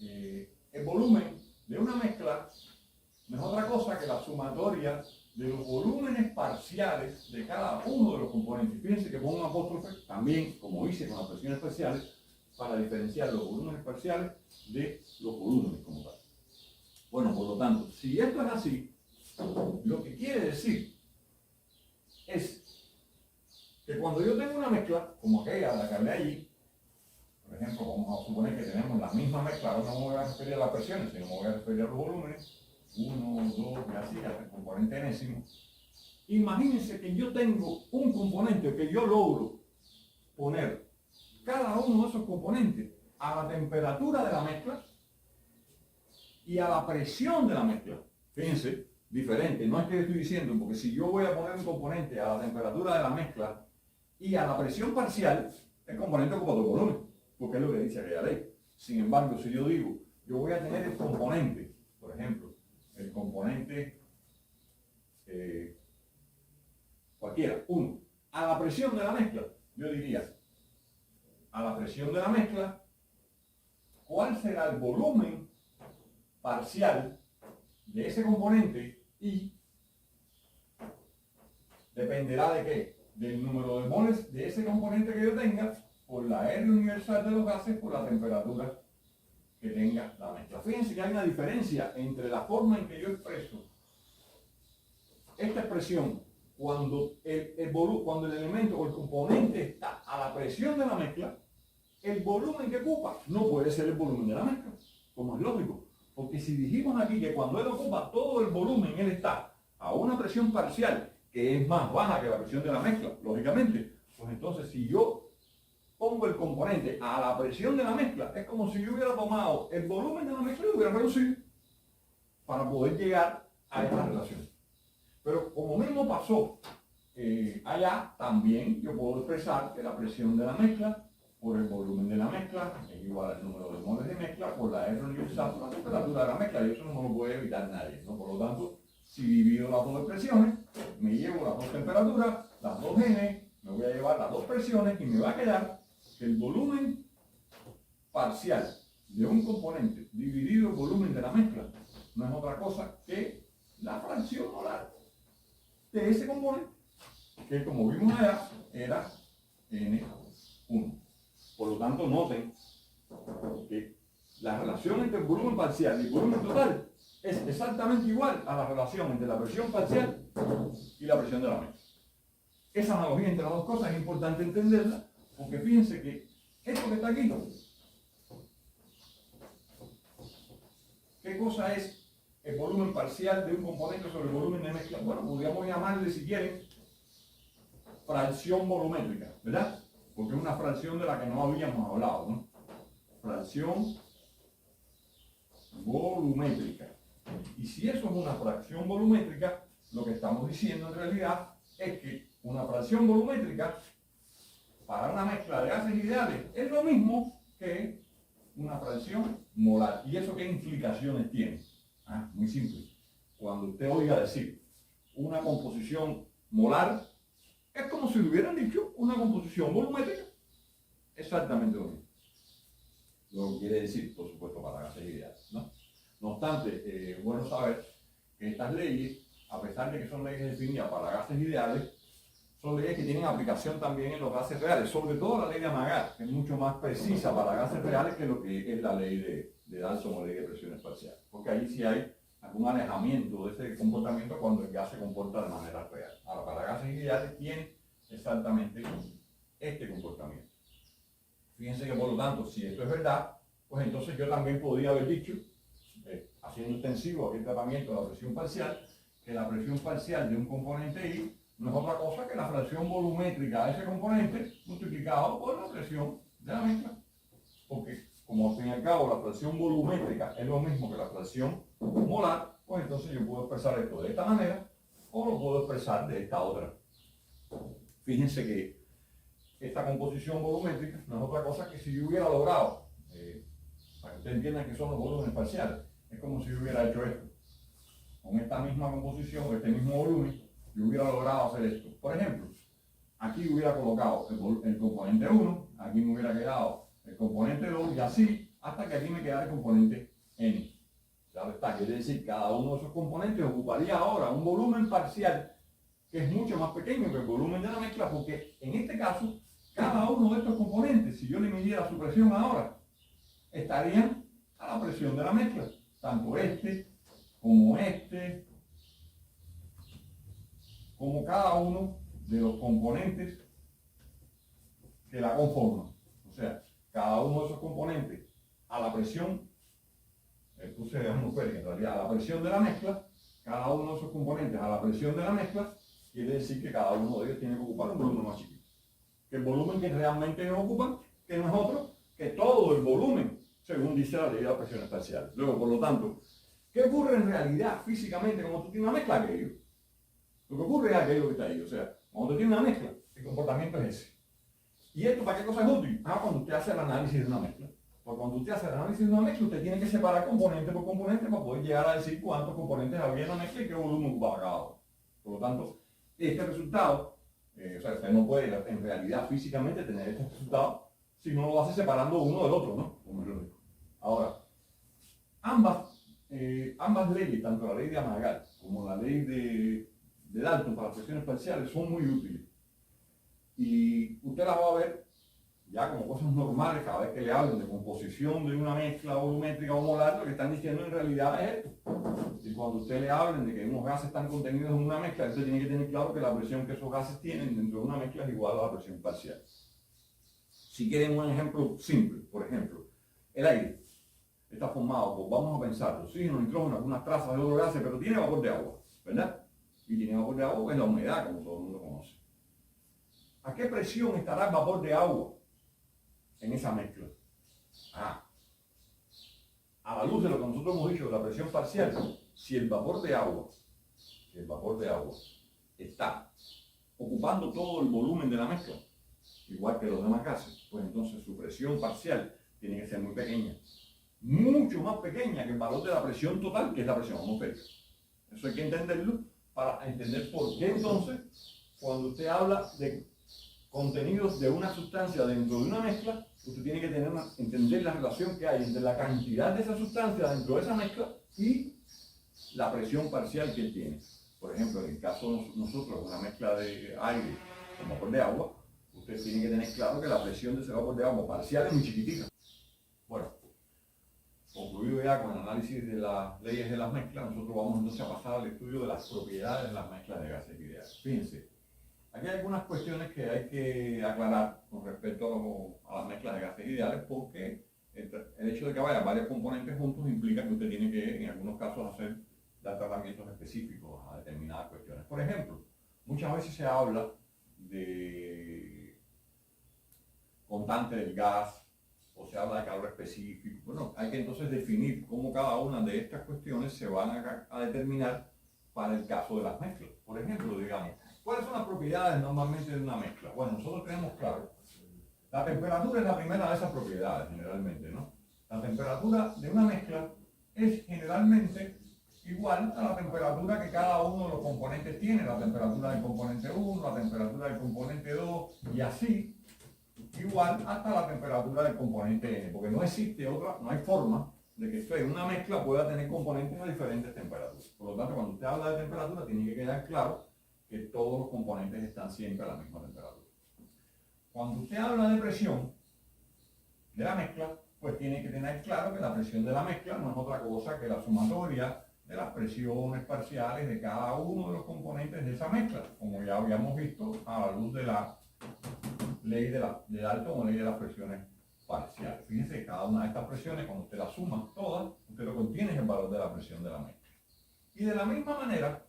Speaker 1: el volumen de una mezcla no es otra cosa que la sumatoria de los volúmenes parciales de cada uno de los componentes. Fíjense que pongo un apóstrofe también, como hice con las presiones parciales, para diferenciar los volúmenes parciales de los volúmenes como tal. Bueno, por lo tanto, si esto es así, lo que quiere decir es que cuando yo tengo una mezcla, como aquella de la que hablé allí, por ejemplo, vamos a suponer que tenemos la misma mezcla, ahora no me voy a referir a las presiones, sino me voy a referir a los volúmenes, 1, 2, y así, hasta el componente enésimo. Imagínense que yo tengo un componente que yo logro poner cada uno de esos componentes a la temperatura de la mezcla y a la presión de la mezcla. Fíjense, diferente, no es que estoy diciendo, porque si yo voy a poner un componente a la temperatura de la mezcla y a la presión parcial, el componente ocupa todo el volumen, porque es lo que dice aquella ley. Sin embargo, si yo digo, yo voy a tener el componente, por ejemplo, el componente cualquiera, 1, a la presión de la mezcla, yo diría, a la presión de la mezcla, ¿cuál será el volumen parcial de ese componente? Y dependerá de qué, del número de moles de ese componente que yo tenga por la R universal de los gases por la temperatura que tenga la mezcla. Fíjense que hay una diferencia entre la forma en que yo expreso esta expresión cuando cuando el elemento o el componente está a la presión de la mezcla. El volumen que ocupa no puede ser el volumen de la mezcla, como es lógico. Porque si dijimos aquí que cuando él ocupa todo el volumen, él está a una presión parcial que es más baja que la presión de la mezcla, lógicamente, pues entonces si yo pongo el componente a la presión de la mezcla, es como si yo hubiera tomado el volumen de la mezcla y lo hubiera reducido para poder llegar a esta relación. Pero como mismo pasó allá, también yo puedo expresar que la presión de la mezcla por el volumen de la mezcla es igual al número de moles de mezcla por la R universal por la temperatura de la mezcla, y eso no lo puede evitar nadie, ¿no? Por lo tanto, si divido las dos expresiones, me llevo las dos temperaturas, las dos N, me voy a llevar las dos presiones y me va a quedar que el volumen parcial de un componente dividido el volumen de la mezcla no es otra cosa que la fracción molar de ese componente, que como vimos allá era N1. Por lo tanto, noten que la relación entre el volumen parcial y el volumen total es exactamente igual a la relación entre la presión parcial y la presión de la mezcla. Esa analogía entre las dos cosas es importante entenderla, porque fíjense que esto que está aquí, ¿qué cosa es el volumen parcial de un componente sobre el volumen de mezcla? Bueno, podríamos llamarle, si quieren, fracción volumétrica, ¿verdad? Porque es una fracción de la que no habíamos hablado, ¿no? Fracción volumétrica. Y si eso es una fracción volumétrica, lo que estamos diciendo en realidad es que una fracción volumétrica para una mezcla de gases ideales es lo mismo que una fracción molar. ¿Y eso qué implicaciones tiene? Muy simple. Cuando usted oiga decir una composición molar, es como si le hubieran dicho una composición volumétrica. Exactamente lo mismo. Lo que quiere decir, por supuesto, para gases ideales, ¿no? No obstante, es bueno saber que estas leyes, a pesar de que son leyes definidas para gases ideales, son leyes que tienen aplicación también en los gases reales, sobre todo la ley de Amagat, que es mucho más precisa para gases reales que lo que es la ley de Dalton o ley de presiones parciales, porque ahí sí hay algún alejamiento de ese comportamiento cuando el gas se comporta de manera real. Ahora, para gases ideales tiene exactamente este comportamiento. Fíjense que por lo tanto, si esto es verdad, pues entonces yo también podría haber dicho, haciendo extensivo aquel tratamiento de la presión parcial, que la presión parcial de un componente I no es otra cosa que la fracción volumétrica de ese componente multiplicado por la presión de la mezcla. Porque, como al fin y al cabo la fracción volumétrica es lo mismo que la fracción molar, pues entonces yo puedo expresar esto de esta manera o lo puedo expresar de esta otra. Fíjense que esta composición volumétrica no es otra cosa que si yo hubiera logrado, para que ustedes entiendan que son los volúmenes parciales, es como si yo hubiera hecho esto. Con esta misma composición, este mismo volumen, yo hubiera logrado hacer esto. Por ejemplo, aquí hubiera colocado el componente 1, aquí me hubiera quedado el componente 2 y así hasta que aquí me quedara el componente N. Claro está, quiere decir cada uno de esos componentes ocuparía ahora un volumen parcial que es mucho más pequeño que el volumen de la mezcla, porque en este caso, cada uno de estos componentes, si yo le midiera su presión ahora, estarían a la presión de la mezcla. Tanto como cada uno de los componentes que la conforman. O sea, cada uno de esos componentes a la presión, puse atmosférica en realidad, a la presión de la mezcla, cada uno de esos componentes a la presión de la mezcla, quiere decir que cada uno de ellos tiene que ocupar un volumen más chiquito. Que el volumen que realmente ellos ocupan, que no es otro que todo el volumen, según dice la ley de las presiones parciales. Luego, por lo tanto, ¿qué ocurre en realidad físicamente cuando tú tienes una mezcla? Aquello. Lo que ocurre es aquello que está ahí. O sea, cuando tú tienes una mezcla, el comportamiento es ese. ¿Y esto para qué cosa es útil? Cuando usted hace el análisis de una mezcla. Porque cuando usted hace el análisis de una mezcla, usted tiene que separar componente por componente para poder llegar a decir cuántos componentes había en la mezcla y qué volumen ocupaba cada uno. Por lo tanto, este resultado, o sea, usted no puede en realidad físicamente tener este resultado si no lo hace separando uno del otro, ¿no? Como es lógico. Ahora, ambas leyes, tanto la ley de Amagat como la ley de Dalton para las presiones parciales, son muy útiles. Y usted las va a ver ya como cosas normales, cada vez que le hablen de composición de una mezcla volumétrica o molar, lo que están diciendo en realidad es esto. Y cuando usted le hablen de que unos gases están contenidos en una mezcla, usted tiene que tener claro que la presión que esos gases tienen dentro de una mezcla es igual a la presión parcial. Si quieren un ejemplo simple, por ejemplo, el aire está formado por, vamos a pensar, oxígeno, nitrógeno, algunas trazas de otros gases, pero tiene vapor de agua, ¿verdad? Y tiene vapor de agua, que es la humedad, como todo el mundo conoce. ¿A qué presión estará el vapor de agua en esa mezcla? A la luz de lo que nosotros hemos dicho de la presión parcial, si el vapor de agua está ocupando todo el volumen de la mezcla, igual que los demás gases, pues entonces su presión parcial tiene que ser muy pequeña, mucho más pequeña que el valor de la presión total, que es la presión atmosférica. Eso hay que entenderlo para entender por qué entonces, cuando usted habla de contenidos de una sustancia dentro de una mezcla, usted tiene que entender la relación que hay entre la cantidad de esa sustancia dentro de esa mezcla y la presión parcial que tiene. Por ejemplo, en el caso de nosotros, una mezcla de aire con vapor de agua, usted tiene que tener claro que la presión de ese vapor de agua parcial es muy chiquitita. Bueno, concluido ya con el análisis de las leyes de las mezclas, nosotros vamos entonces a pasar al estudio de las propiedades de las mezclas de gases ideales. Fíjense, aquí hay algunas cuestiones que hay que aclarar con respecto a las mezclas de gases ideales, porque el hecho de que vaya varios componentes juntos implica que usted tiene que, en algunos casos, dar tratamientos específicos a determinadas cuestiones. Por ejemplo, muchas veces se habla de constante del gas, o se habla de calor específico. Bueno, hay que entonces definir cómo cada una de estas cuestiones se van a determinar para el caso de las mezclas. Por ejemplo, digamos, ¿cuáles son las propiedades normalmente de una mezcla? Bueno, nosotros tenemos claro, la temperatura es la primera de esas propiedades generalmente, ¿no? La temperatura de una mezcla es generalmente igual a la temperatura que cada uno de los componentes tiene, la temperatura del componente 1, la temperatura del componente 2, y así, igual hasta la temperatura del componente N, porque no existe otra, no hay forma de que usted en una mezcla pueda tener componentes a diferentes temperaturas. Por lo tanto, cuando usted habla de temperatura, tiene que quedar claro que todos los componentes están siempre a la misma temperatura. Cuando usted habla de presión de la mezcla, pues tiene que tener claro que la presión de la mezcla no es otra cosa que la sumatoria de las presiones parciales de cada uno de los componentes de esa mezcla, como ya habíamos visto a la luz de la ley de Dalton o ley de las presiones parciales. Fíjense que cada una de estas presiones, cuando usted las suma todas, usted lo que obtiene es el valor de la presión de la mezcla. Y de la misma manera,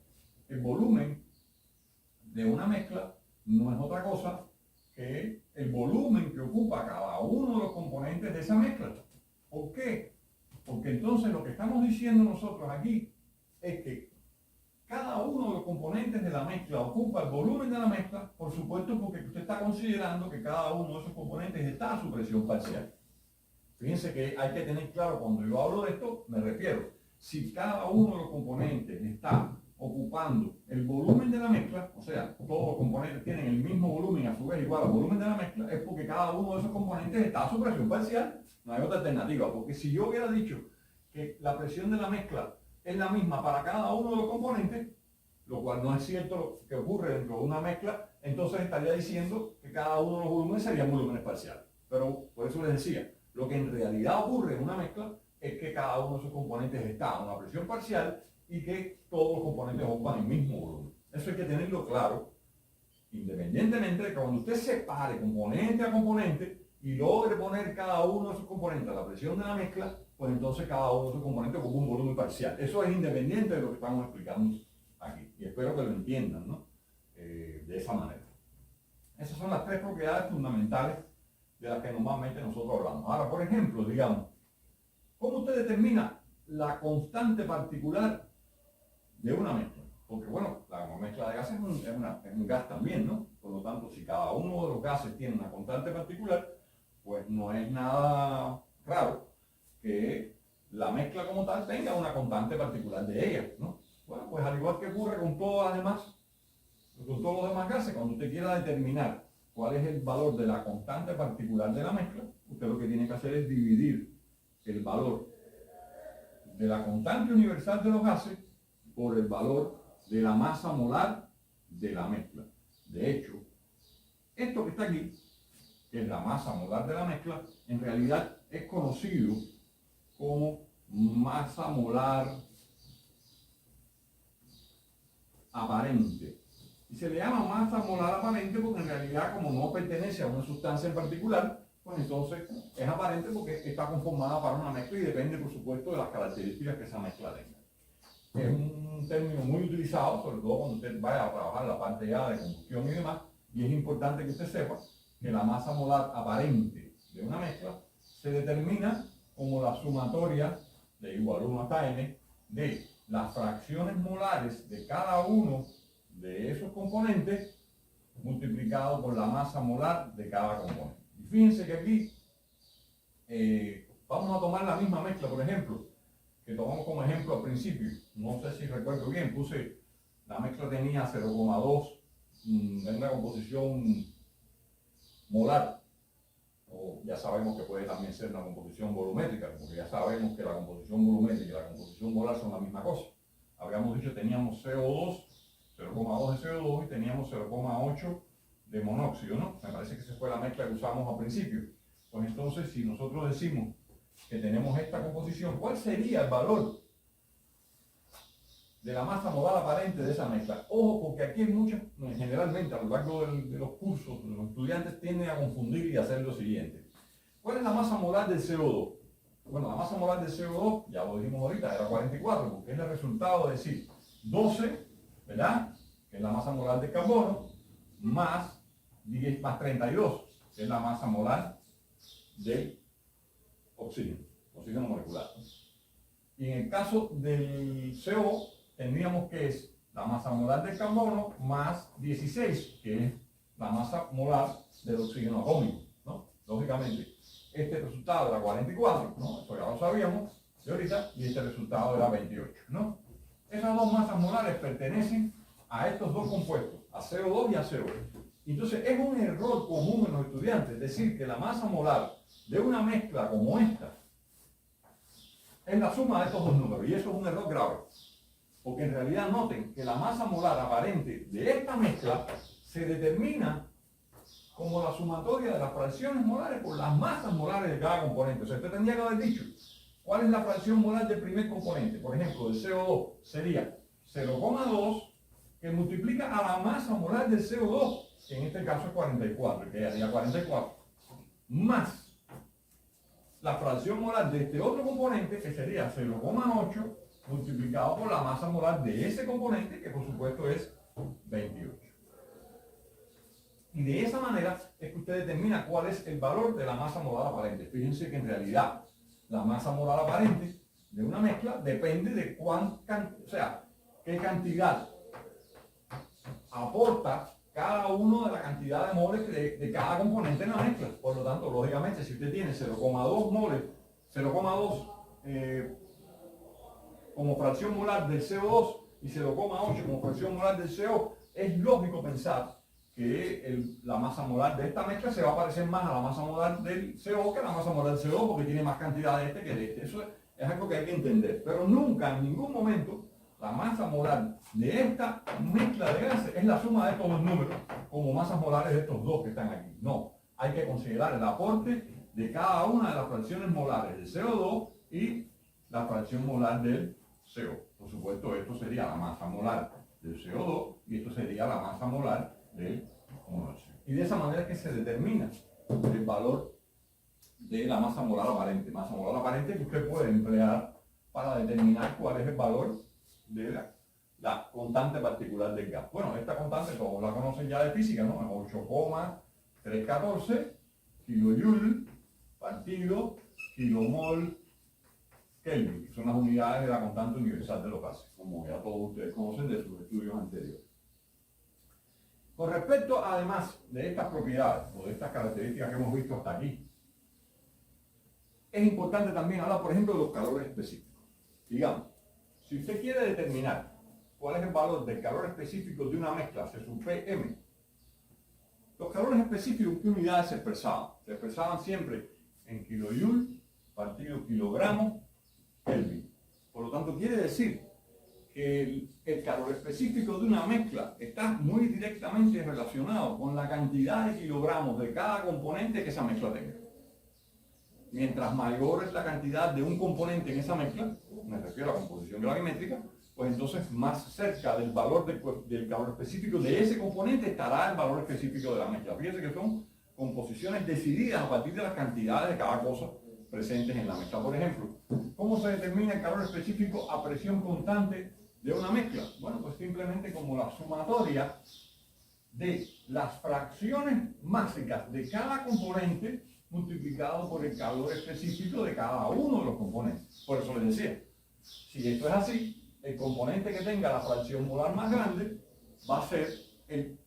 Speaker 1: el volumen de una mezcla no es otra cosa que el volumen que ocupa cada uno de los componentes de esa mezcla. ¿Por qué? Porque entonces lo que estamos diciendo nosotros aquí es que cada uno de los componentes de la mezcla ocupa el volumen de la mezcla, por supuesto porque usted está considerando que cada uno de esos componentes está a su presión parcial. Fíjense que hay que tener claro, cuando yo hablo de esto, me refiero, si cada uno de los componentes está ocupando el volumen de la mezcla, o sea, todos los componentes tienen el mismo volumen, a su vez igual al volumen de la mezcla, es porque cada uno de esos componentes está a su presión parcial. No hay otra alternativa, porque si yo hubiera dicho que la presión de la mezcla es la misma para cada uno de los componentes, lo cual no es cierto que ocurre dentro de una mezcla, entonces estaría diciendo que cada uno de los volúmenes serían volúmenes parciales. Pero por eso les decía, lo que en realidad ocurre en una mezcla es que cada uno de sus componentes está a una presión parcial y que todos los componentes ocupan el mismo volumen. Eso hay que tenerlo claro, independientemente de que cuando usted separe componente a componente y logre poner cada uno de sus componentes a la presión de la mezcla, pues entonces cada uno de sus componentes ocupa un volumen parcial. Eso es independiente de lo que estamos explicando aquí. Y espero que lo entiendan, ¿no? De esa manera. Esas son las tres propiedades fundamentales de las que normalmente nosotros hablamos. Ahora, por ejemplo, digamos, ¿cómo usted determina la constante particular de una mezcla? Porque, bueno, la mezcla de gases es un gas también, ¿no? Por lo tanto, si cada uno de los gases tiene una constante particular, pues no es nada raro que la mezcla como tal tenga una constante particular de ella, ¿no? Bueno, pues al igual que ocurre con todos los demás gases, cuando usted quiera determinar cuál es el valor de la constante particular de la mezcla, usted lo que tiene que hacer es dividir el valor de la constante universal de los gases por el valor de la masa molar de la mezcla. De hecho, esto que está aquí, que es la masa molar de la mezcla, en realidad es conocido como masa molar aparente. Y se le llama masa molar aparente porque en realidad, como no pertenece a una sustancia en particular, pues entonces es aparente porque está conformada para una mezcla y depende, por supuesto, de las características que esa mezcla tenga. Es un término muy utilizado, sobre todo cuando usted vaya a trabajar la parte ya de combustión y demás, y es importante que usted sepa que la masa molar aparente de una mezcla se determina como la sumatoria de igual 1 hasta n de las fracciones molares de cada uno de esos componentes multiplicado por la masa molar de cada componente. Y fíjense que aquí vamos a tomar la misma mezcla, por ejemplo, que tomamos como ejemplo al principio. No sé si recuerdo bien, puse, la mezcla tenía 0,2 en una composición molar, o ya sabemos que puede también ser una composición volumétrica, porque ya sabemos que la composición volumétrica y la composición molar son la misma cosa. Habíamos dicho que teníamos CO2, 0,2 de CO2 y teníamos 0,8 de monóxido, ¿no? Me parece que esa fue la mezcla que usamos al principio. Pues entonces, si nosotros decimos que tenemos esta composición, ¿cuál sería el valor de la masa molar aparente de esa mezcla? Ojo, porque aquí hay muchas, generalmente a lo largo de los cursos, los estudiantes tienden a confundir y hacer lo siguiente. ¿Cuál es la masa molar del CO2? Bueno, la masa molar del CO2, ya lo dijimos ahorita, era 44, porque es el resultado de decir 12, ¿verdad? Que es la masa molar del carbono, más 10 más 32, que es la masa molar del oxígeno molecular. Y en el caso del CO, tendríamos que es la masa molar del carbono más 16, que es la masa molar del oxígeno atómico, ¿no? Lógicamente, este resultado era 44, ¿no? Eso ya lo sabíamos de ahorita, y este resultado era 28, ¿no? Esas dos masas molares pertenecen a estos dos compuestos, a CO2 y a CO. Entonces, es un error común en los estudiantes decir que la masa molar de una mezcla como esta es la suma de estos dos números, y eso es un error grave. Porque en realidad noten que la masa molar aparente de esta mezcla se determina como la sumatoria de las fracciones molares por las masas molares de cada componente. O sea, usted tendría que haber dicho cuál es la fracción molar del primer componente. Por ejemplo, el CO2 sería 0,2 que multiplica a la masa molar del CO2, que en este caso es 44, que haría 44, más la fracción molar de este otro componente, que sería 0,8 multiplicado por la masa molar de ese componente, que por supuesto es 28. Y de esa manera es que usted determina cuál es el valor de la masa molar aparente. Fíjense que en realidad la masa molar aparente de una mezcla depende de qué cantidad aporta cada uno de la cantidad de moles de cada componente en la mezcla. Por lo tanto, lógicamente, si usted tiene 0,2 moles, 0,2 como fracción molar del CO2 y 0,8 como fracción molar del CO, es lógico pensar que la masa molar de esta mezcla se va a parecer más a la masa molar del CO que a la masa molar del CO, porque tiene más cantidad de este que de este. Eso es algo que hay que entender. Pero nunca, en ningún momento, la masa molar de esta mezcla de gases es la suma de estos dos números como masas molares de estos dos que están aquí. No, hay que considerar el aporte de cada una de las fracciones molares del CO2 y la fracción molar del CO. Por supuesto, esto sería la masa molar del CO2 y esto sería la masa molar del monóxido. Y de esa manera es que se determina el valor de la masa molar aparente. Masa molar aparente que usted puede emplear para determinar cuál es el valor de la constante particular del gas. Bueno, esta constante todos la conocen ya de física, ¿no? Es 8,314 kilojoule partido kilomol Kelvin, que son las unidades de la constante universal de los gases, como ya todos ustedes conocen de sus estudios anteriores. Con respecto, además de estas propiedades o de estas características que hemos visto hasta aquí, es importante también hablar, por ejemplo, de los calores específicos. Digamos, si usted quiere determinar cuál es el valor del calor específico de una mezcla, se sub PM, los calores específicos, ¿qué unidades se expresaban? Se expresaban siempre en kilojoule partido kilogramo Kelvin. Por lo tanto, quiere decir que el calor específico de una mezcla está muy directamente relacionado con la cantidad de kilogramos de cada componente que esa mezcla tenga. Mientras mayor es la cantidad de un componente en esa mezcla, me refiero a la composición gravimétrica, pues entonces más cerca del valor del calor específico de ese componente estará el valor específico de la mezcla. Fíjense que son composiciones decididas a partir de las cantidades de cada cosa presentes en la mezcla. Por ejemplo, ¿cómo se determina el calor específico a presión constante de una mezcla? Bueno, pues simplemente como la sumatoria de las fracciones másicas de cada componente multiplicado por el calor específico de cada uno de los componentes. Por eso les decía, si esto es así, el componente que tenga la fracción molar más grande va a ser el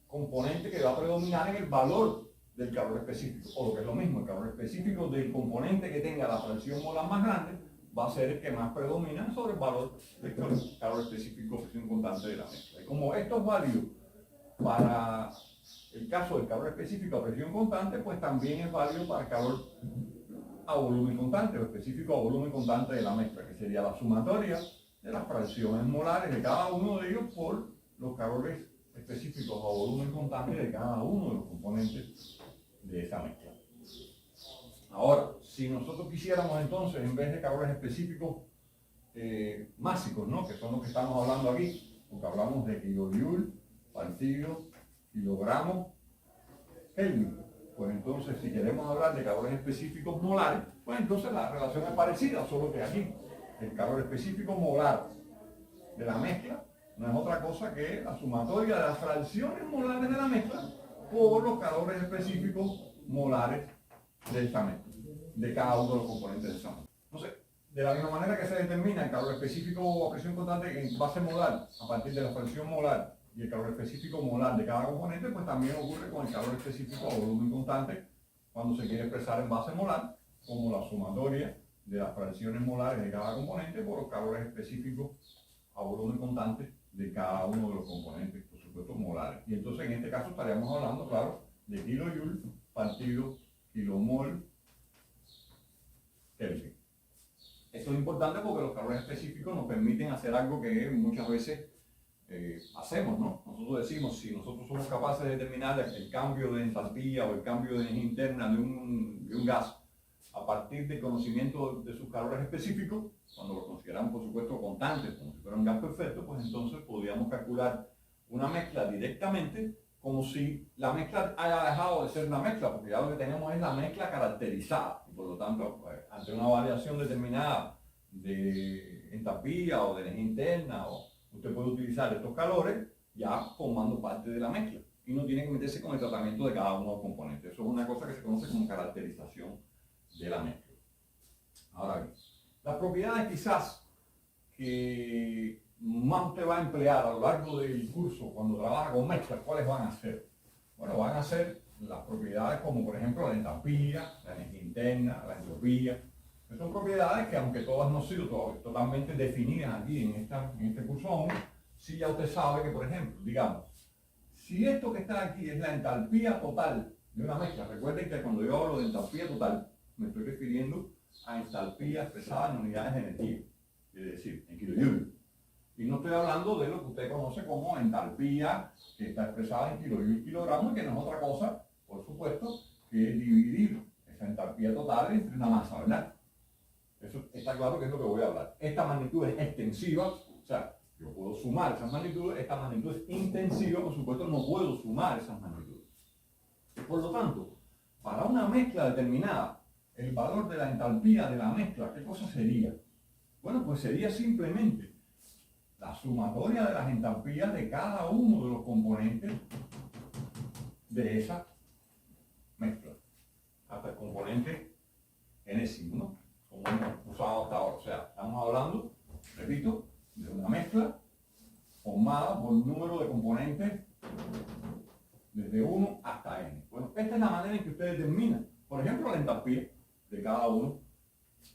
Speaker 1: componente que va a predominar en el valor del calor específico. O lo que es lo mismo, el calor específico del componente que tenga la fracción molar más grande va a ser el que más predomina sobre el valor del calor específico presión constante de la mezcla. Y como esto es válido para el caso del calor específico a presión constante, pues también es válido para el calor a volumen constante o específico a volumen constante de la mezcla, que sería la sumatoria de las fracciones molares de cada uno de ellos por los calores específicos a volumen constante de cada uno de los componentes de esa mezcla. Ahora, si nosotros quisiéramos entonces, en vez de calores específicos másicos, ¿no?, que son los que estamos hablando aquí, porque hablamos de kilojoule, partido, kilogramo, Kelvin, pues entonces si queremos hablar de calores específicos molares, pues entonces la relación es parecida, solo que aquí el calor específico molar de la mezcla no es otra cosa que la sumatoria de las fracciones molares de la mezcla por los calores específicos molares de esta mezcla, de cada uno de los componentes de esa mezcla. Entonces, de la misma manera que se determina el calor específico a presión constante en base molar a partir de la fracción molar y el calor específico molar de cada componente, pues también ocurre con el calor específico a volumen constante cuando se quiere expresar en base molar como la sumatoria de las fracciones molares de cada componente por los calores específicos a volumen constante de cada uno de los componentes, por supuesto, molares. Y entonces en este caso estaríamos hablando, claro, de kilojoule partido kilomol Kelvin. Esto es importante porque los calores específicos nos permiten hacer algo que muchas veces hacemos, ¿no? Nosotros decimos, si nosotros somos capaces de determinar el cambio de entalpía o el cambio de energía interna de un gas a partir del conocimiento de sus calores específicos, cuando lo consideramos por supuesto constantes, como si fuera un gas perfecto, pues entonces podríamos calcular una mezcla directamente como si la mezcla haya dejado de ser una mezcla, porque ya lo que tenemos es la mezcla caracterizada, y por lo tanto, pues, ante una variación determinada de entalpía o de energía interna, usted puede utilizar estos calores ya formando parte de la mezcla, y no tiene que meterse con el tratamiento de cada uno de los componentes. Eso es una cosa que se conoce como caracterización de la mezcla. Ahora bien, las propiedades quizás que más usted va a emplear a lo largo del curso cuando trabaja con mezclas, ¿cuáles van a ser? Bueno, van a ser las propiedades como por ejemplo la entalpía, la energía interna, la entropía. Son propiedades que aunque todas no han sido totalmente definidas aquí en este curso aún, sí ya usted sabe que, por ejemplo, digamos, si esto que está aquí es la entalpía total de una mezcla, recuerden que cuando yo hablo de entalpía total, me estoy refiriendo a entalpía expresada en unidades de energía, es decir, en kilojoule. Y no estoy hablando de lo que usted conoce como entalpía, que está expresada en kilojoule kilogramo, y que no es otra cosa, por supuesto, que dividir esa entalpía total entre una masa, ¿verdad? Eso está claro que es lo que voy a hablar. Esta magnitud es extensiva, o sea, yo puedo sumar esas magnitudes, esta magnitud es intensiva, por supuesto no puedo sumar esas magnitudes. Por lo tanto, para una mezcla determinada, el valor de la entalpía de la mezcla, ¿qué cosa sería? Bueno, pues sería simplemente la sumatoria de las entalpías de cada uno de los componentes de esa mezcla, hasta el componente enésimo, ¿no?, como hemos usado hasta ahora. O sea, estamos hablando, repito, de una mezcla formada por un número de componentes desde 1 hasta n. Bueno, esta es la manera en que ustedes determinan, por ejemplo, la entalpía de cada uno,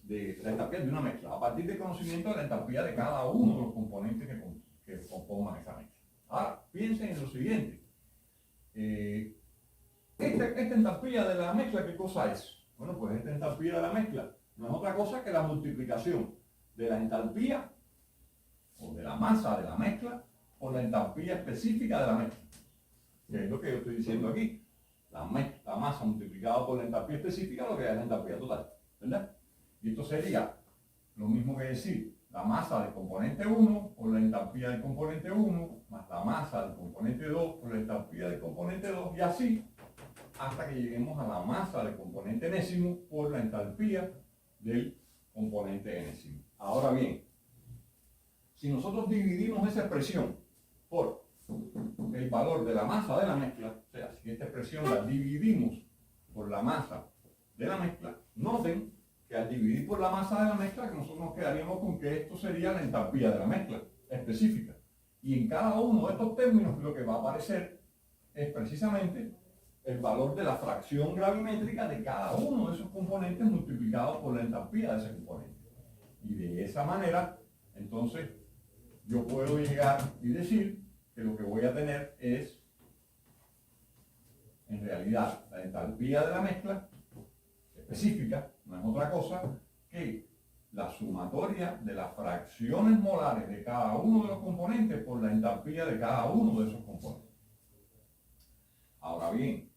Speaker 1: de la entalpía de una mezcla, a partir del conocimiento de la entalpía de cada uno de los componentes que conforman esa mezcla. Ahora, piensen en lo siguiente. Esta entalpía de la mezcla, ¿qué cosa es? Bueno, pues esta entalpía de la mezcla no es otra cosa que la multiplicación de la entalpía o de la masa de la mezcla por la entalpía específica de la mezcla. Que es lo que yo estoy diciendo aquí. La masa multiplicada por la entalpía específica, lo que es la entalpía total, ¿verdad? Y esto sería lo mismo que decir la masa del componente 1 por la entalpía del componente 1 más la masa del componente 2 por la entalpía del componente 2 y así hasta que lleguemos a la masa del componente enésimo por la entalpía del componente enésimo. Ahora bien, si nosotros dividimos esa expresión por el valor de la masa de la mezcla, o sea, si esta expresión la dividimos por la masa de la mezcla, noten que al dividir por la masa de la mezcla, que nosotros nos quedaríamos con que esto sería la entalpía de la mezcla específica. Y en cada uno de estos términos lo que va a aparecer es precisamente el valor de la fracción gravimétrica de cada uno de esos componentes multiplicado por la entalpía de ese componente. Y de esa manera, entonces, yo puedo llegar y decir que lo que voy a tener es, en realidad, la entalpía de la mezcla específica, no es otra cosa que la sumatoria de las fracciones molares de cada uno de los componentes por la entalpía de cada uno de esos componentes. Ahora bien,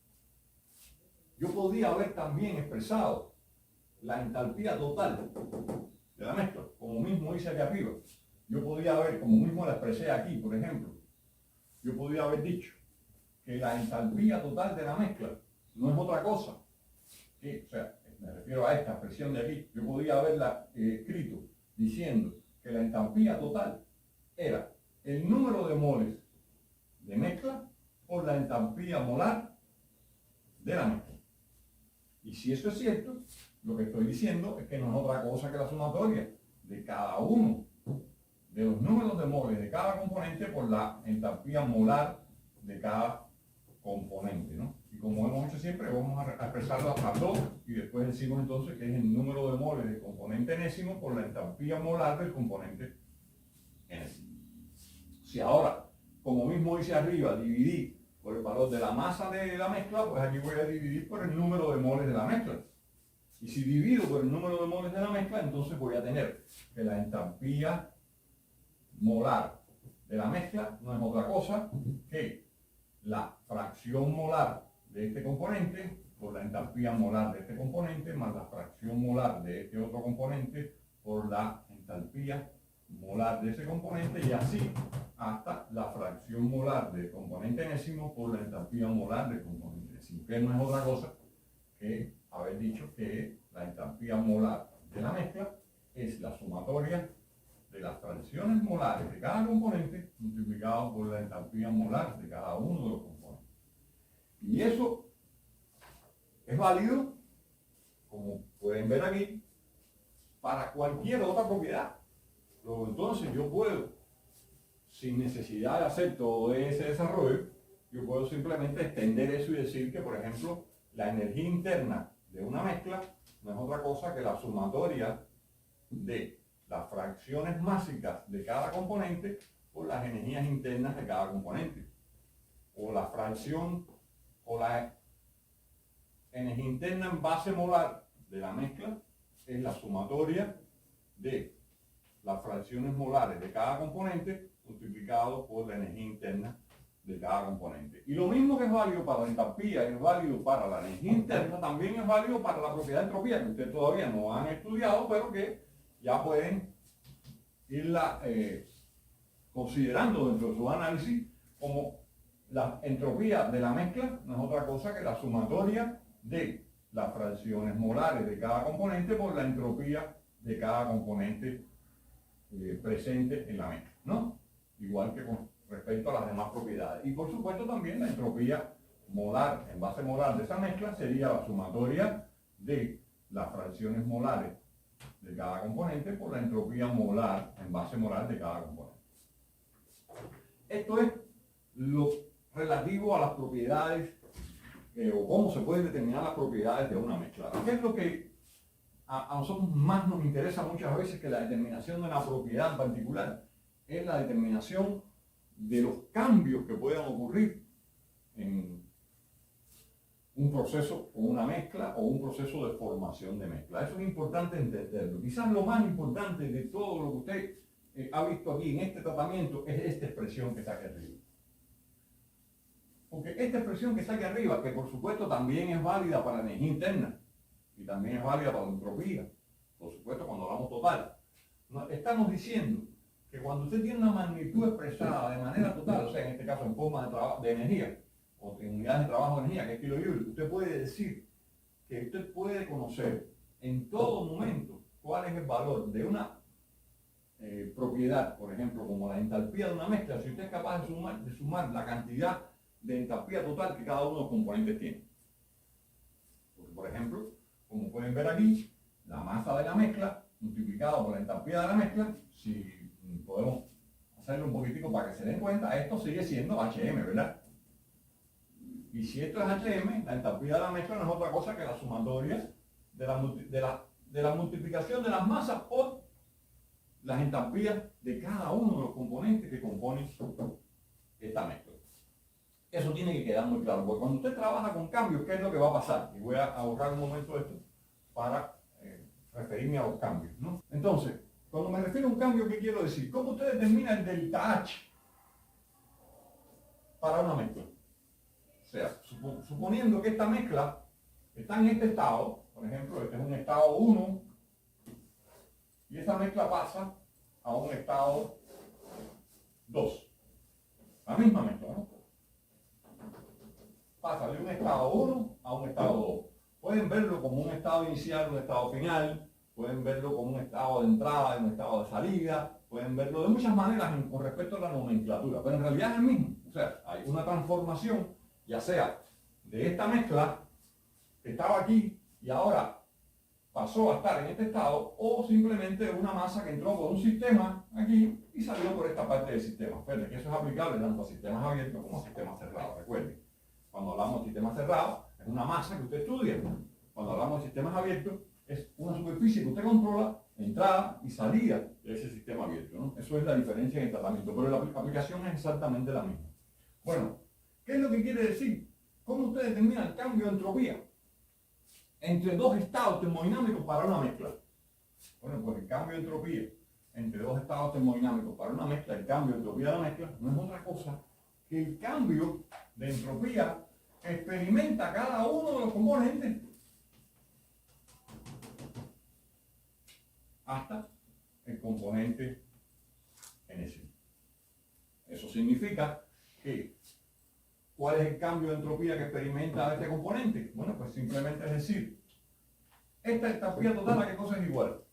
Speaker 1: yo podría haber también expresado la entalpía total de la mezcla, como mismo hice aquí arriba. Yo podría haber, como mismo la expresé aquí, por ejemplo, yo podría haber dicho que la entalpía total de la mezcla no es otra cosa que, o sea, me refiero a esta expresión de aquí, yo podría haberla escrito diciendo que la entalpía total era el número de moles de mezcla por la entalpía molar de la mezcla. Y si eso es cierto, lo que estoy diciendo es que no es otra cosa que la sumatoria de cada uno de los números de moles de cada componente por la entalpía molar de cada componente, ¿no? Y como hemos hecho siempre, vamos a expresarlo a 2 y después decimos entonces que es el número de moles del componente enésimo por la entalpía molar del componente enésimo. Si ahora, como mismo dice arriba, dividí por el valor de la masa de la mezcla, pues aquí voy a dividir por el número de moles de la mezcla. Y si divido por el número de moles de la mezcla, entonces voy a tener que la entalpía molar de la mezcla no es otra cosa que la fracción molar de este componente por la entalpía molar de este componente más la fracción molar de este otro componente por la entalpía molar de ese componente y así hasta la fracción molar del componente enésimo por la entalpía molar del componente enésimo, que no es otra cosa que haber dicho que la entalpía molar de la mezcla es la sumatoria de las fracciones molares de cada componente multiplicado por la entalpía molar de cada uno de los componentes. Y eso es válido, como pueden ver aquí, para cualquier otra propiedad. Luego entonces yo puedo, sin necesidad de hacer todo ese desarrollo, yo puedo simplemente extender eso y decir que, por ejemplo, la energía interna de una mezcla no es otra cosa que la sumatoria de las fracciones másicas de cada componente por las energías internas de cada componente. O la fracción o la energía interna en base molar de la mezcla es la sumatoria de las fracciones molares de cada componente multiplicado por la energía interna de cada componente. Y lo mismo que es válido para la entalpía, es válido para la energía interna, también es válido para la propiedad de entropía, que ustedes todavía no han estudiado, pero que ya pueden irla considerando dentro de su análisis como la entropía de la mezcla no es otra cosa que la sumatoria de las fracciones molares de cada componente por la entropía de cada componente presente en la mezcla, ¿no? Igual que con respecto a las demás propiedades. Y por supuesto también la entropía molar, en base molar de esa mezcla sería la sumatoria de las fracciones molares de cada componente por la entropía molar, en base molar de cada componente. Esto es lo relativo a las propiedades o cómo se pueden determinar las propiedades de una mezcla. ¿Qué es lo que a nosotros más nos interesa muchas veces que la determinación de una propiedad en particular? Es la determinación de los cambios que puedan ocurrir en un proceso o una mezcla o un proceso de formación de mezcla. Eso es importante entenderlo. Quizás lo más importante de todo lo que usted ha visto aquí en este tratamiento es esta expresión que está aquí arriba. Porque esta expresión que está aquí arriba, que por supuesto también es válida para la energía interna y también es válida para la entropía, por supuesto cuando hablamos total, estamos diciendo que cuando usted tiene una magnitud expresada de manera total, o sea, en este caso en forma de energía, o en unidades de trabajo de energía, que es kilojoule, usted puede decir que usted puede conocer en todo momento cuál es el valor de una propiedad, por ejemplo, como la entalpía de una mezcla, si usted es capaz de sumar la cantidad de entalpía total que cada uno de los componentes tiene. Porque, por ejemplo, como pueden ver aquí, la masa de la mezcla multiplicado por la entalpía de la mezcla, si podemos hacerlo un poquitico para que se den cuenta, esto sigue siendo HM, ¿verdad? Y si esto es HM, la entalpía de la mezcla no es otra cosa que la sumatoria de la multiplicación de las masas por las entalpías de cada uno de los componentes que componen esta mezcla. Eso tiene que quedar muy claro, porque cuando usted trabaja con cambios, ¿qué es lo que va a pasar? Y voy a ahorrar un momento esto para referirme a los cambios, ¿no? Entonces, cuando me refiero a un cambio, ¿qué quiero decir? ¿Cómo usted determina el delta H para una mezcla? O sea, suponiendo que esta mezcla está en este estado, por ejemplo, este es un estado 1, y esta mezcla pasa a un estado 2. La misma mezcla, ¿no? Pasa de un estado 1 a un estado 2. Pueden verlo como un estado inicial, un estado final, pueden verlo como un estado de entrada y un estado de salida, pueden verlo de muchas maneras con respecto a la nomenclatura, pero en realidad es el mismo. O sea, hay una transformación, ya sea de esta mezcla que estaba aquí y ahora pasó a estar en este estado, o simplemente una masa que entró por un sistema aquí y salió por esta parte del sistema. Fíjate que eso es aplicable tanto a sistemas abiertos como a sistemas cerrados. Recuerden, cuando hablamos de sistemas cerrados, es una masa que usted estudia. Cuando hablamos de sistemas abiertos, es una superficie que usted controla, entrada y salida de ese sistema abierto, ¿no? Eso es la diferencia en el tratamiento, pero la aplicación es exactamente la misma. Bueno, ¿qué es lo que quiere decir? ¿Cómo usted determina el cambio de entropía entre dos estados termodinámicos para una mezcla? Bueno, pues el cambio de entropía entre dos estados termodinámicos para una mezcla, el cambio de entropía de la mezcla, no es otra cosa que el cambio de entropía que experimenta cada uno de los componentes hasta el componente enésimo. Eso significa que, ¿cuál es el cambio de entropía que experimenta este componente? Bueno, pues simplemente es decir, esta entalpía total, ¿a qué cosa es igual?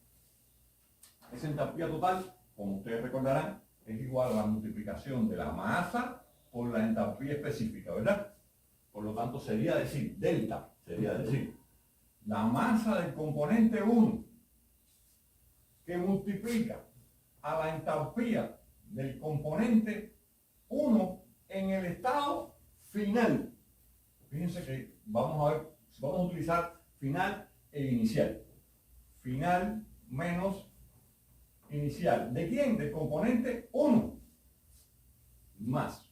Speaker 1: Esa entalpía total, como ustedes recordarán, es igual a la multiplicación de la masa por la entalpía específica, ¿verdad? Por lo tanto, sería decir, delta, sería decir, la masa del componente 1 que multiplica a la entalpía del componente 1 en el estado final. Fíjense que vamos a utilizar final e inicial. Final menos inicial. ¿De quién? Del componente 1 más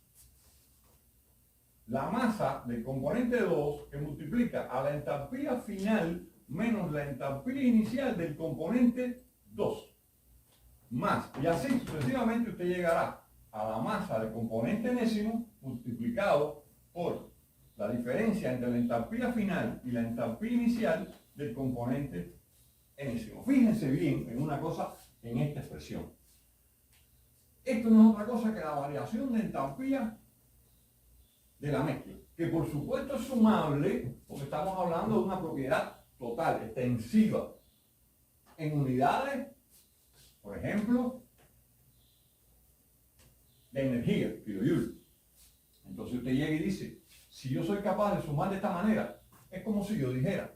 Speaker 1: la masa del componente 2 que multiplica a la entalpía final menos la entalpía inicial del componente 2 más, y así sucesivamente usted llegará a la masa del componente enésimo multiplicado por la diferencia entre la entalpía final y la entalpía inicial del componente enésimo. Fíjense bien en una cosa en esta expresión. Esto no es otra cosa que la variación de entalpía de la mezcla, que por supuesto es sumable, porque estamos hablando de una propiedad total, extensiva, en unidades, por ejemplo, de energía, kilojoule. Entonces usted llega y dice, si yo soy capaz de sumar de esta manera, es como si yo dijera,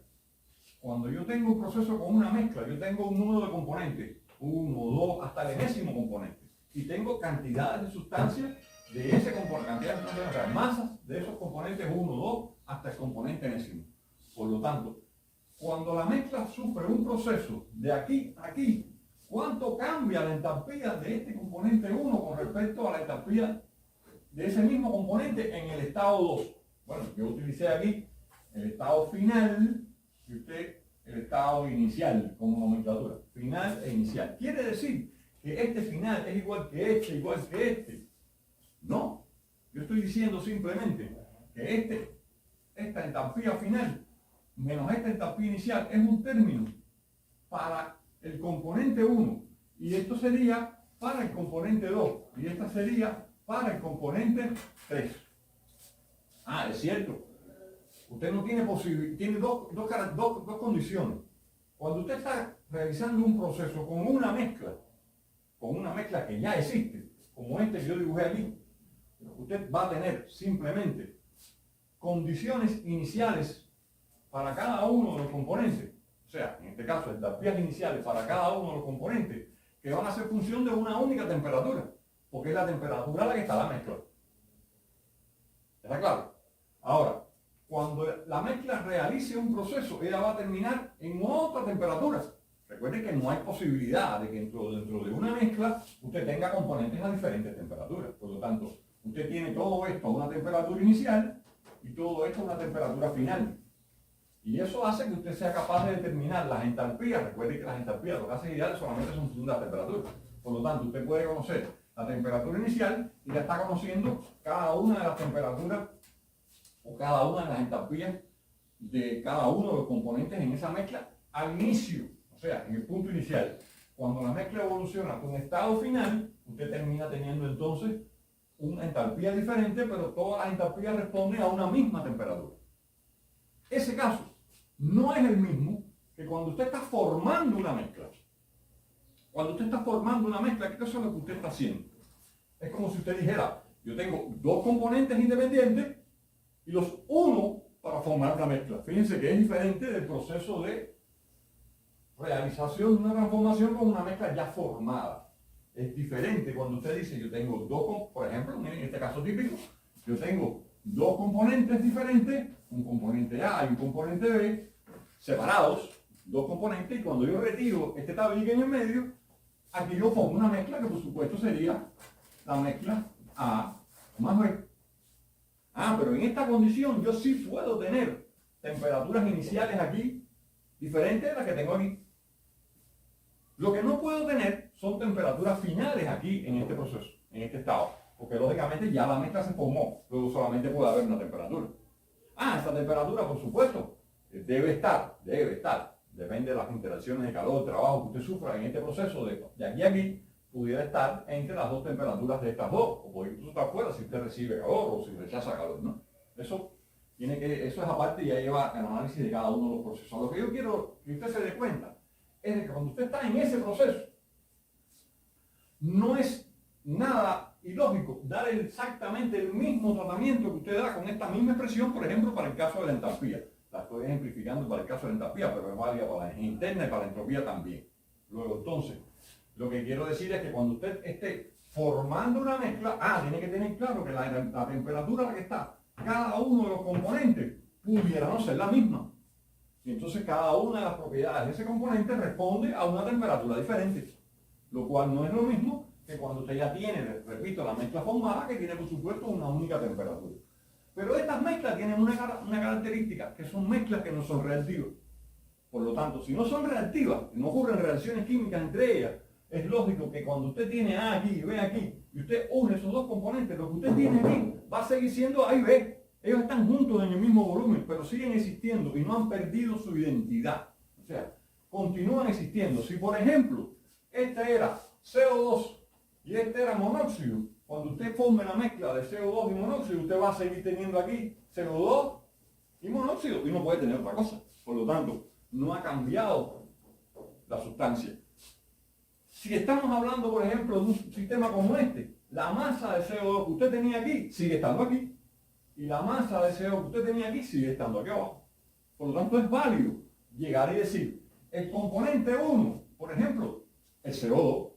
Speaker 1: cuando yo tengo un proceso con una mezcla, yo tengo un número de componentes, 1, 2, hasta el enésimo componente, y tengo cantidades de sustancias de ese componente, cantidades de sustancias, o sea, masas de esos componentes 1, 2, hasta el componente enésimo. Por lo tanto, cuando la mezcla sufre un proceso de aquí a aquí, ¿cuánto cambia la entalpía de este componente 1 con respecto a la entalpía de ese mismo componente en el estado 2? Bueno, yo utilicé aquí el estado final y usted el estado inicial como nomenclatura. Final e inicial. Quiere decir que este final es igual que este. No, yo estoy diciendo simplemente que esta entalpía final menos esta entalpía inicial es un término para el componente 1 y esto sería para el componente 2 y esta sería para el componente 3. Ah, es cierto. Usted no tiene posibilidad, tiene dos condiciones. Cuando usted está realizando un proceso con una mezcla que ya existe, como este que yo dibujé aquí, usted va a tener simplemente condiciones iniciales para cada uno de los componentes. O sea, en este caso, entalpías iniciales para cada uno de los componentes que van a ser función de una única temperatura, porque es la temperatura a la que está la mezcla. ¿Está claro? Ahora, cuando la mezcla realice un proceso, ella va a terminar en otra temperatura. Recuerden que no hay posibilidad de que dentro de una mezcla usted tenga componentes a diferentes temperaturas. Por lo tanto, usted tiene todo esto a una temperatura inicial y todo esto a una temperatura final. Y eso hace que usted sea capaz de determinar las entalpías. Recuerde que las entalpías, los gases ideales, solamente son función de la temperatura. Por lo tanto, usted puede conocer la temperatura inicial y ya está conociendo cada una de las temperaturas o cada una de las entalpías de cada uno de los componentes en esa mezcla al inicio, o sea, en el punto inicial. Cuando la mezcla evoluciona con estado final, usted termina teniendo entonces una entalpía diferente, pero todas las entalpías responden a una misma temperatura. Ese caso no es el mismo que cuando usted está formando una mezcla. Cuando usted está formando una mezcla, ¿qué cosa es lo que usted está haciendo? Es como si usted dijera, yo tengo dos componentes independientes y los uno para formar una mezcla. Fíjense que es diferente del proceso de realización de una transformación con una mezcla ya formada. Es diferente cuando usted dice, yo tengo dos, por ejemplo, en este caso típico, yo tengo dos componentes diferentes, un componente A y un componente B, separados, dos componentes, y cuando yo retiro este tabique en el medio, aquí yo pongo una mezcla que por supuesto sería la mezcla A más B. Ah, pero en esta condición yo sí puedo tener temperaturas iniciales aquí diferentes de las que tengo aquí. Lo que no puedo tener son temperaturas finales aquí en este proceso, en este estado, porque lógicamente ya la mezcla se formó, luego solamente puede haber una temperatura. Ah, esta temperatura, por supuesto, debe estar, depende de las interacciones de calor, trabajo que usted sufra en este proceso de aquí a aquí, pudiera estar entre las dos temperaturas de estas dos, o puede incluso estar fuera si usted recibe calor o si rechaza calor, ¿no? Eso es aparte y ya lleva el análisis de cada uno de los procesos. Lo que yo quiero que usted se dé cuenta es de que cuando usted está en ese proceso, no es nada ilógico dar exactamente el mismo tratamiento que usted da con esta misma expresión, por ejemplo, para el caso de la entalpía. La estoy ejemplificando para el caso de la entalpía, pero es válida para la energía interna y para la entropía también. Luego, entonces, lo que quiero decir es que cuando usted esté formando una mezcla, tiene que tener claro que la temperatura a la que está cada uno de los componentes pudiera no ser la misma. Y entonces cada una de las propiedades de ese componente responde a una temperatura diferente. Lo cual no es lo mismo que cuando usted ya tiene, repito, la mezcla formada, que tiene por supuesto una única temperatura. Pero estas mezclas tienen una característica, que son mezclas que no son reactivas. Por lo tanto, si no son reactivas, no ocurren reacciones químicas entre ellas, es lógico que cuando usted tiene A aquí y B aquí, y usted une esos dos componentes, lo que usted tiene aquí va a seguir siendo A y B. Ellos están juntos en el mismo volumen, pero siguen existiendo y no han perdido su identidad. O sea, continúan existiendo. Si, por ejemplo, este era CO2 y este era monóxido, cuando usted forme la mezcla de CO2 y monóxido, usted va a seguir teniendo aquí CO2 y monóxido y no puede tener otra cosa. Por lo tanto, no ha cambiado la sustancia. Si estamos hablando, por ejemplo, de un sistema como este, la masa de CO2 que usted tenía aquí sigue estando aquí. Y la masa de CO2 que usted tenía aquí sigue estando aquí abajo. Por lo tanto, es válido llegar y decir, el componente 1, por ejemplo, el CO2.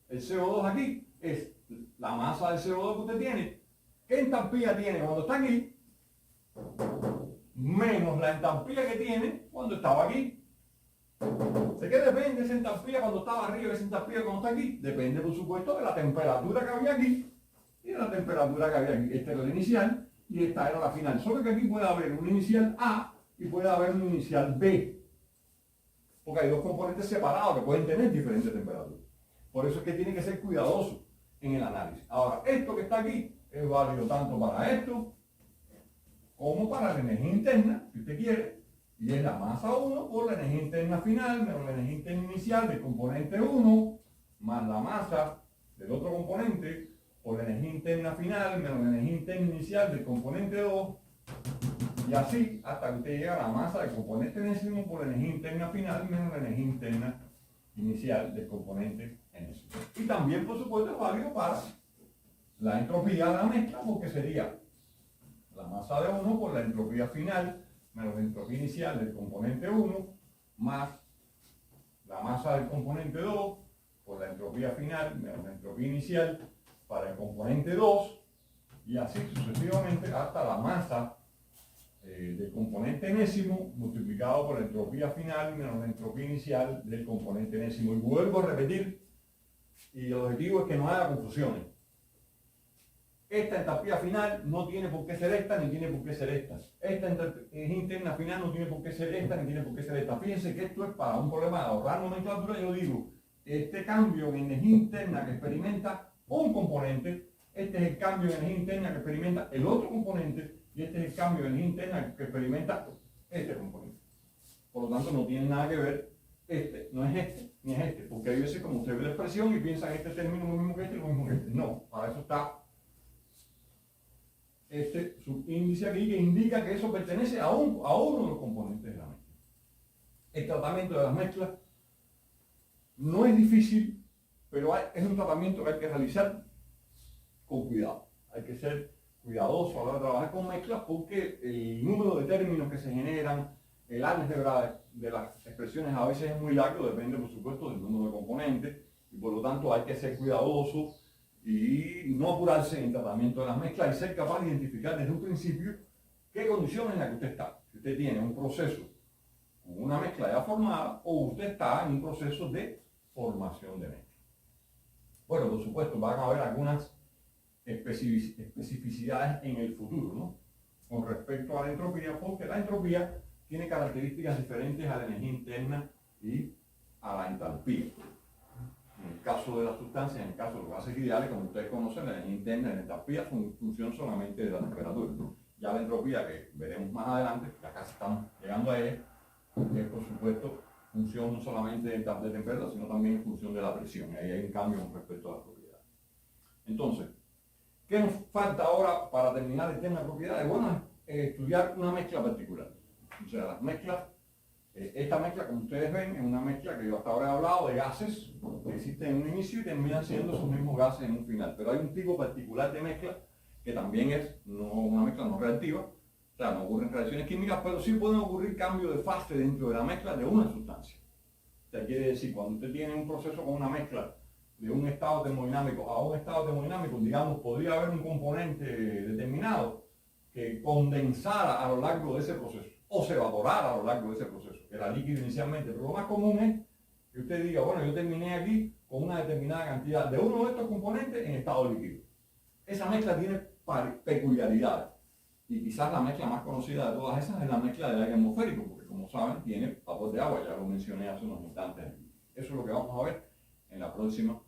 Speaker 1: El CO2 aquí es la masa de CO2 que usted tiene. ¿Qué entalpía tiene cuando está aquí? Menos la entalpía que tiene cuando estaba aquí. ¿De qué depende esa entalpía cuando estaba arriba y esa entalpía cuando está aquí? Depende, por supuesto, de la temperatura que había aquí y de la temperatura que había aquí. Esta era la inicial y esta era la final. Solo que aquí puede haber un inicial A y puede haber un inicial B. Porque hay dos componentes separados que pueden tener diferentes temperaturas. Por eso es que tiene que ser cuidadoso en el análisis. Ahora, esto que está aquí es válido tanto para esto como para la energía interna, si usted quiere, y es la masa 1 por la energía interna final menos la energía interna inicial del componente 1 más la masa del otro componente por la energía interna final menos la energía interna inicial del componente 2, y así hasta que usted llega a la masa del componente enésimo por la energía interna final menos la energía interna inicial del componente enésimo. Y también, por supuesto, es válido para la entropía de la mezcla, porque sería la masa de 1 por la entropía final menos la entropía inicial del componente 1 más la masa del componente 2 por la entropía final menos la entropía inicial para el componente 2, y así sucesivamente hasta la masa del componente enésimo multiplicado por la entropía final menos la entropía inicial del componente enésimo. Y vuelvo a repetir, y el objetivo es que no haya confusiones. Esta entropía final no tiene por qué ser esta ni tiene por qué ser esta. Esta energía interna final no tiene por qué ser esta ni tiene por qué ser esta. Fíjense que esto es para un problema de ahorrar nomenclatura. Yo digo, este cambio en energía interna que experimenta un componente, este es el cambio de energía interna que experimenta el otro componente, y este es el cambio de energía interna que experimenta este componente. Por lo tanto, no tiene nada que ver este, no es este, ni es este, porque hay veces como usted ve la expresión y piensa que este término es lo mismo que este y lo mismo que este. No, para eso está este subíndice aquí que indica que eso pertenece a uno de los componentes de la mezcla. El tratamiento de las mezclas no es difícil, pero es un tratamiento que hay que realizar con cuidado. Hay que ser cuidadoso a la hora de trabajar con mezclas porque el número de términos que se generan, el álgebra de las expresiones a veces es muy largo, depende por supuesto del número de componentes, y por lo tanto hay que ser cuidadoso y no apurarse en el tratamiento de las mezclas y ser capaz de identificar desde un principio qué condiciones en la que usted está. Si usted tiene un proceso con una mezcla ya formada o usted está en un proceso de formación de mezcla. Bueno, por supuesto, van a haber algunas especificidades en el futuro, ¿no? Con respecto a la entropía, porque la entropía tiene características diferentes a la energía interna y a la entalpía. En el caso de las sustancias, en el caso de los gases ideales, como ustedes conocen, la energía interna y la entalpía son función solamente de la temperatura. Ya la entropía, que veremos más adelante, que acá estamos llegando a ella, es por supuesto función no solamente de temperatura, sino también en función de la presión. Y ahí hay un cambio con respecto a las propiedades. Entonces, ¿qué nos falta ahora para terminar el tema de propiedades? Bueno, es estudiar una mezcla particular. O sea, las mezclas, esta mezcla, como ustedes ven, es una mezcla que yo hasta ahora he hablado de gases que existen en un inicio y terminan siendo esos mismos gases en un final. Pero hay un tipo particular de mezcla que también es una mezcla no reactiva. O sea, no ocurren reacciones químicas, pero sí pueden ocurrir cambios de fase dentro de la mezcla de una sustancia. O sea, quiere decir, cuando usted tiene un proceso con una mezcla de un estado termodinámico a un estado termodinámico, digamos, podría haber un componente determinado que condensara a lo largo de ese proceso o se evaporara a lo largo de ese proceso, que era líquido inicialmente. Pero lo más común es que usted diga, bueno, yo terminé aquí con una determinada cantidad de uno de estos componentes en estado líquido. Esa mezcla tiene peculiaridades. Y quizás la mezcla más conocida de todas esas es la mezcla del aire atmosférico, porque como saben tiene vapor de agua, ya lo mencioné hace unos instantes. Eso es lo que vamos a ver en la próxima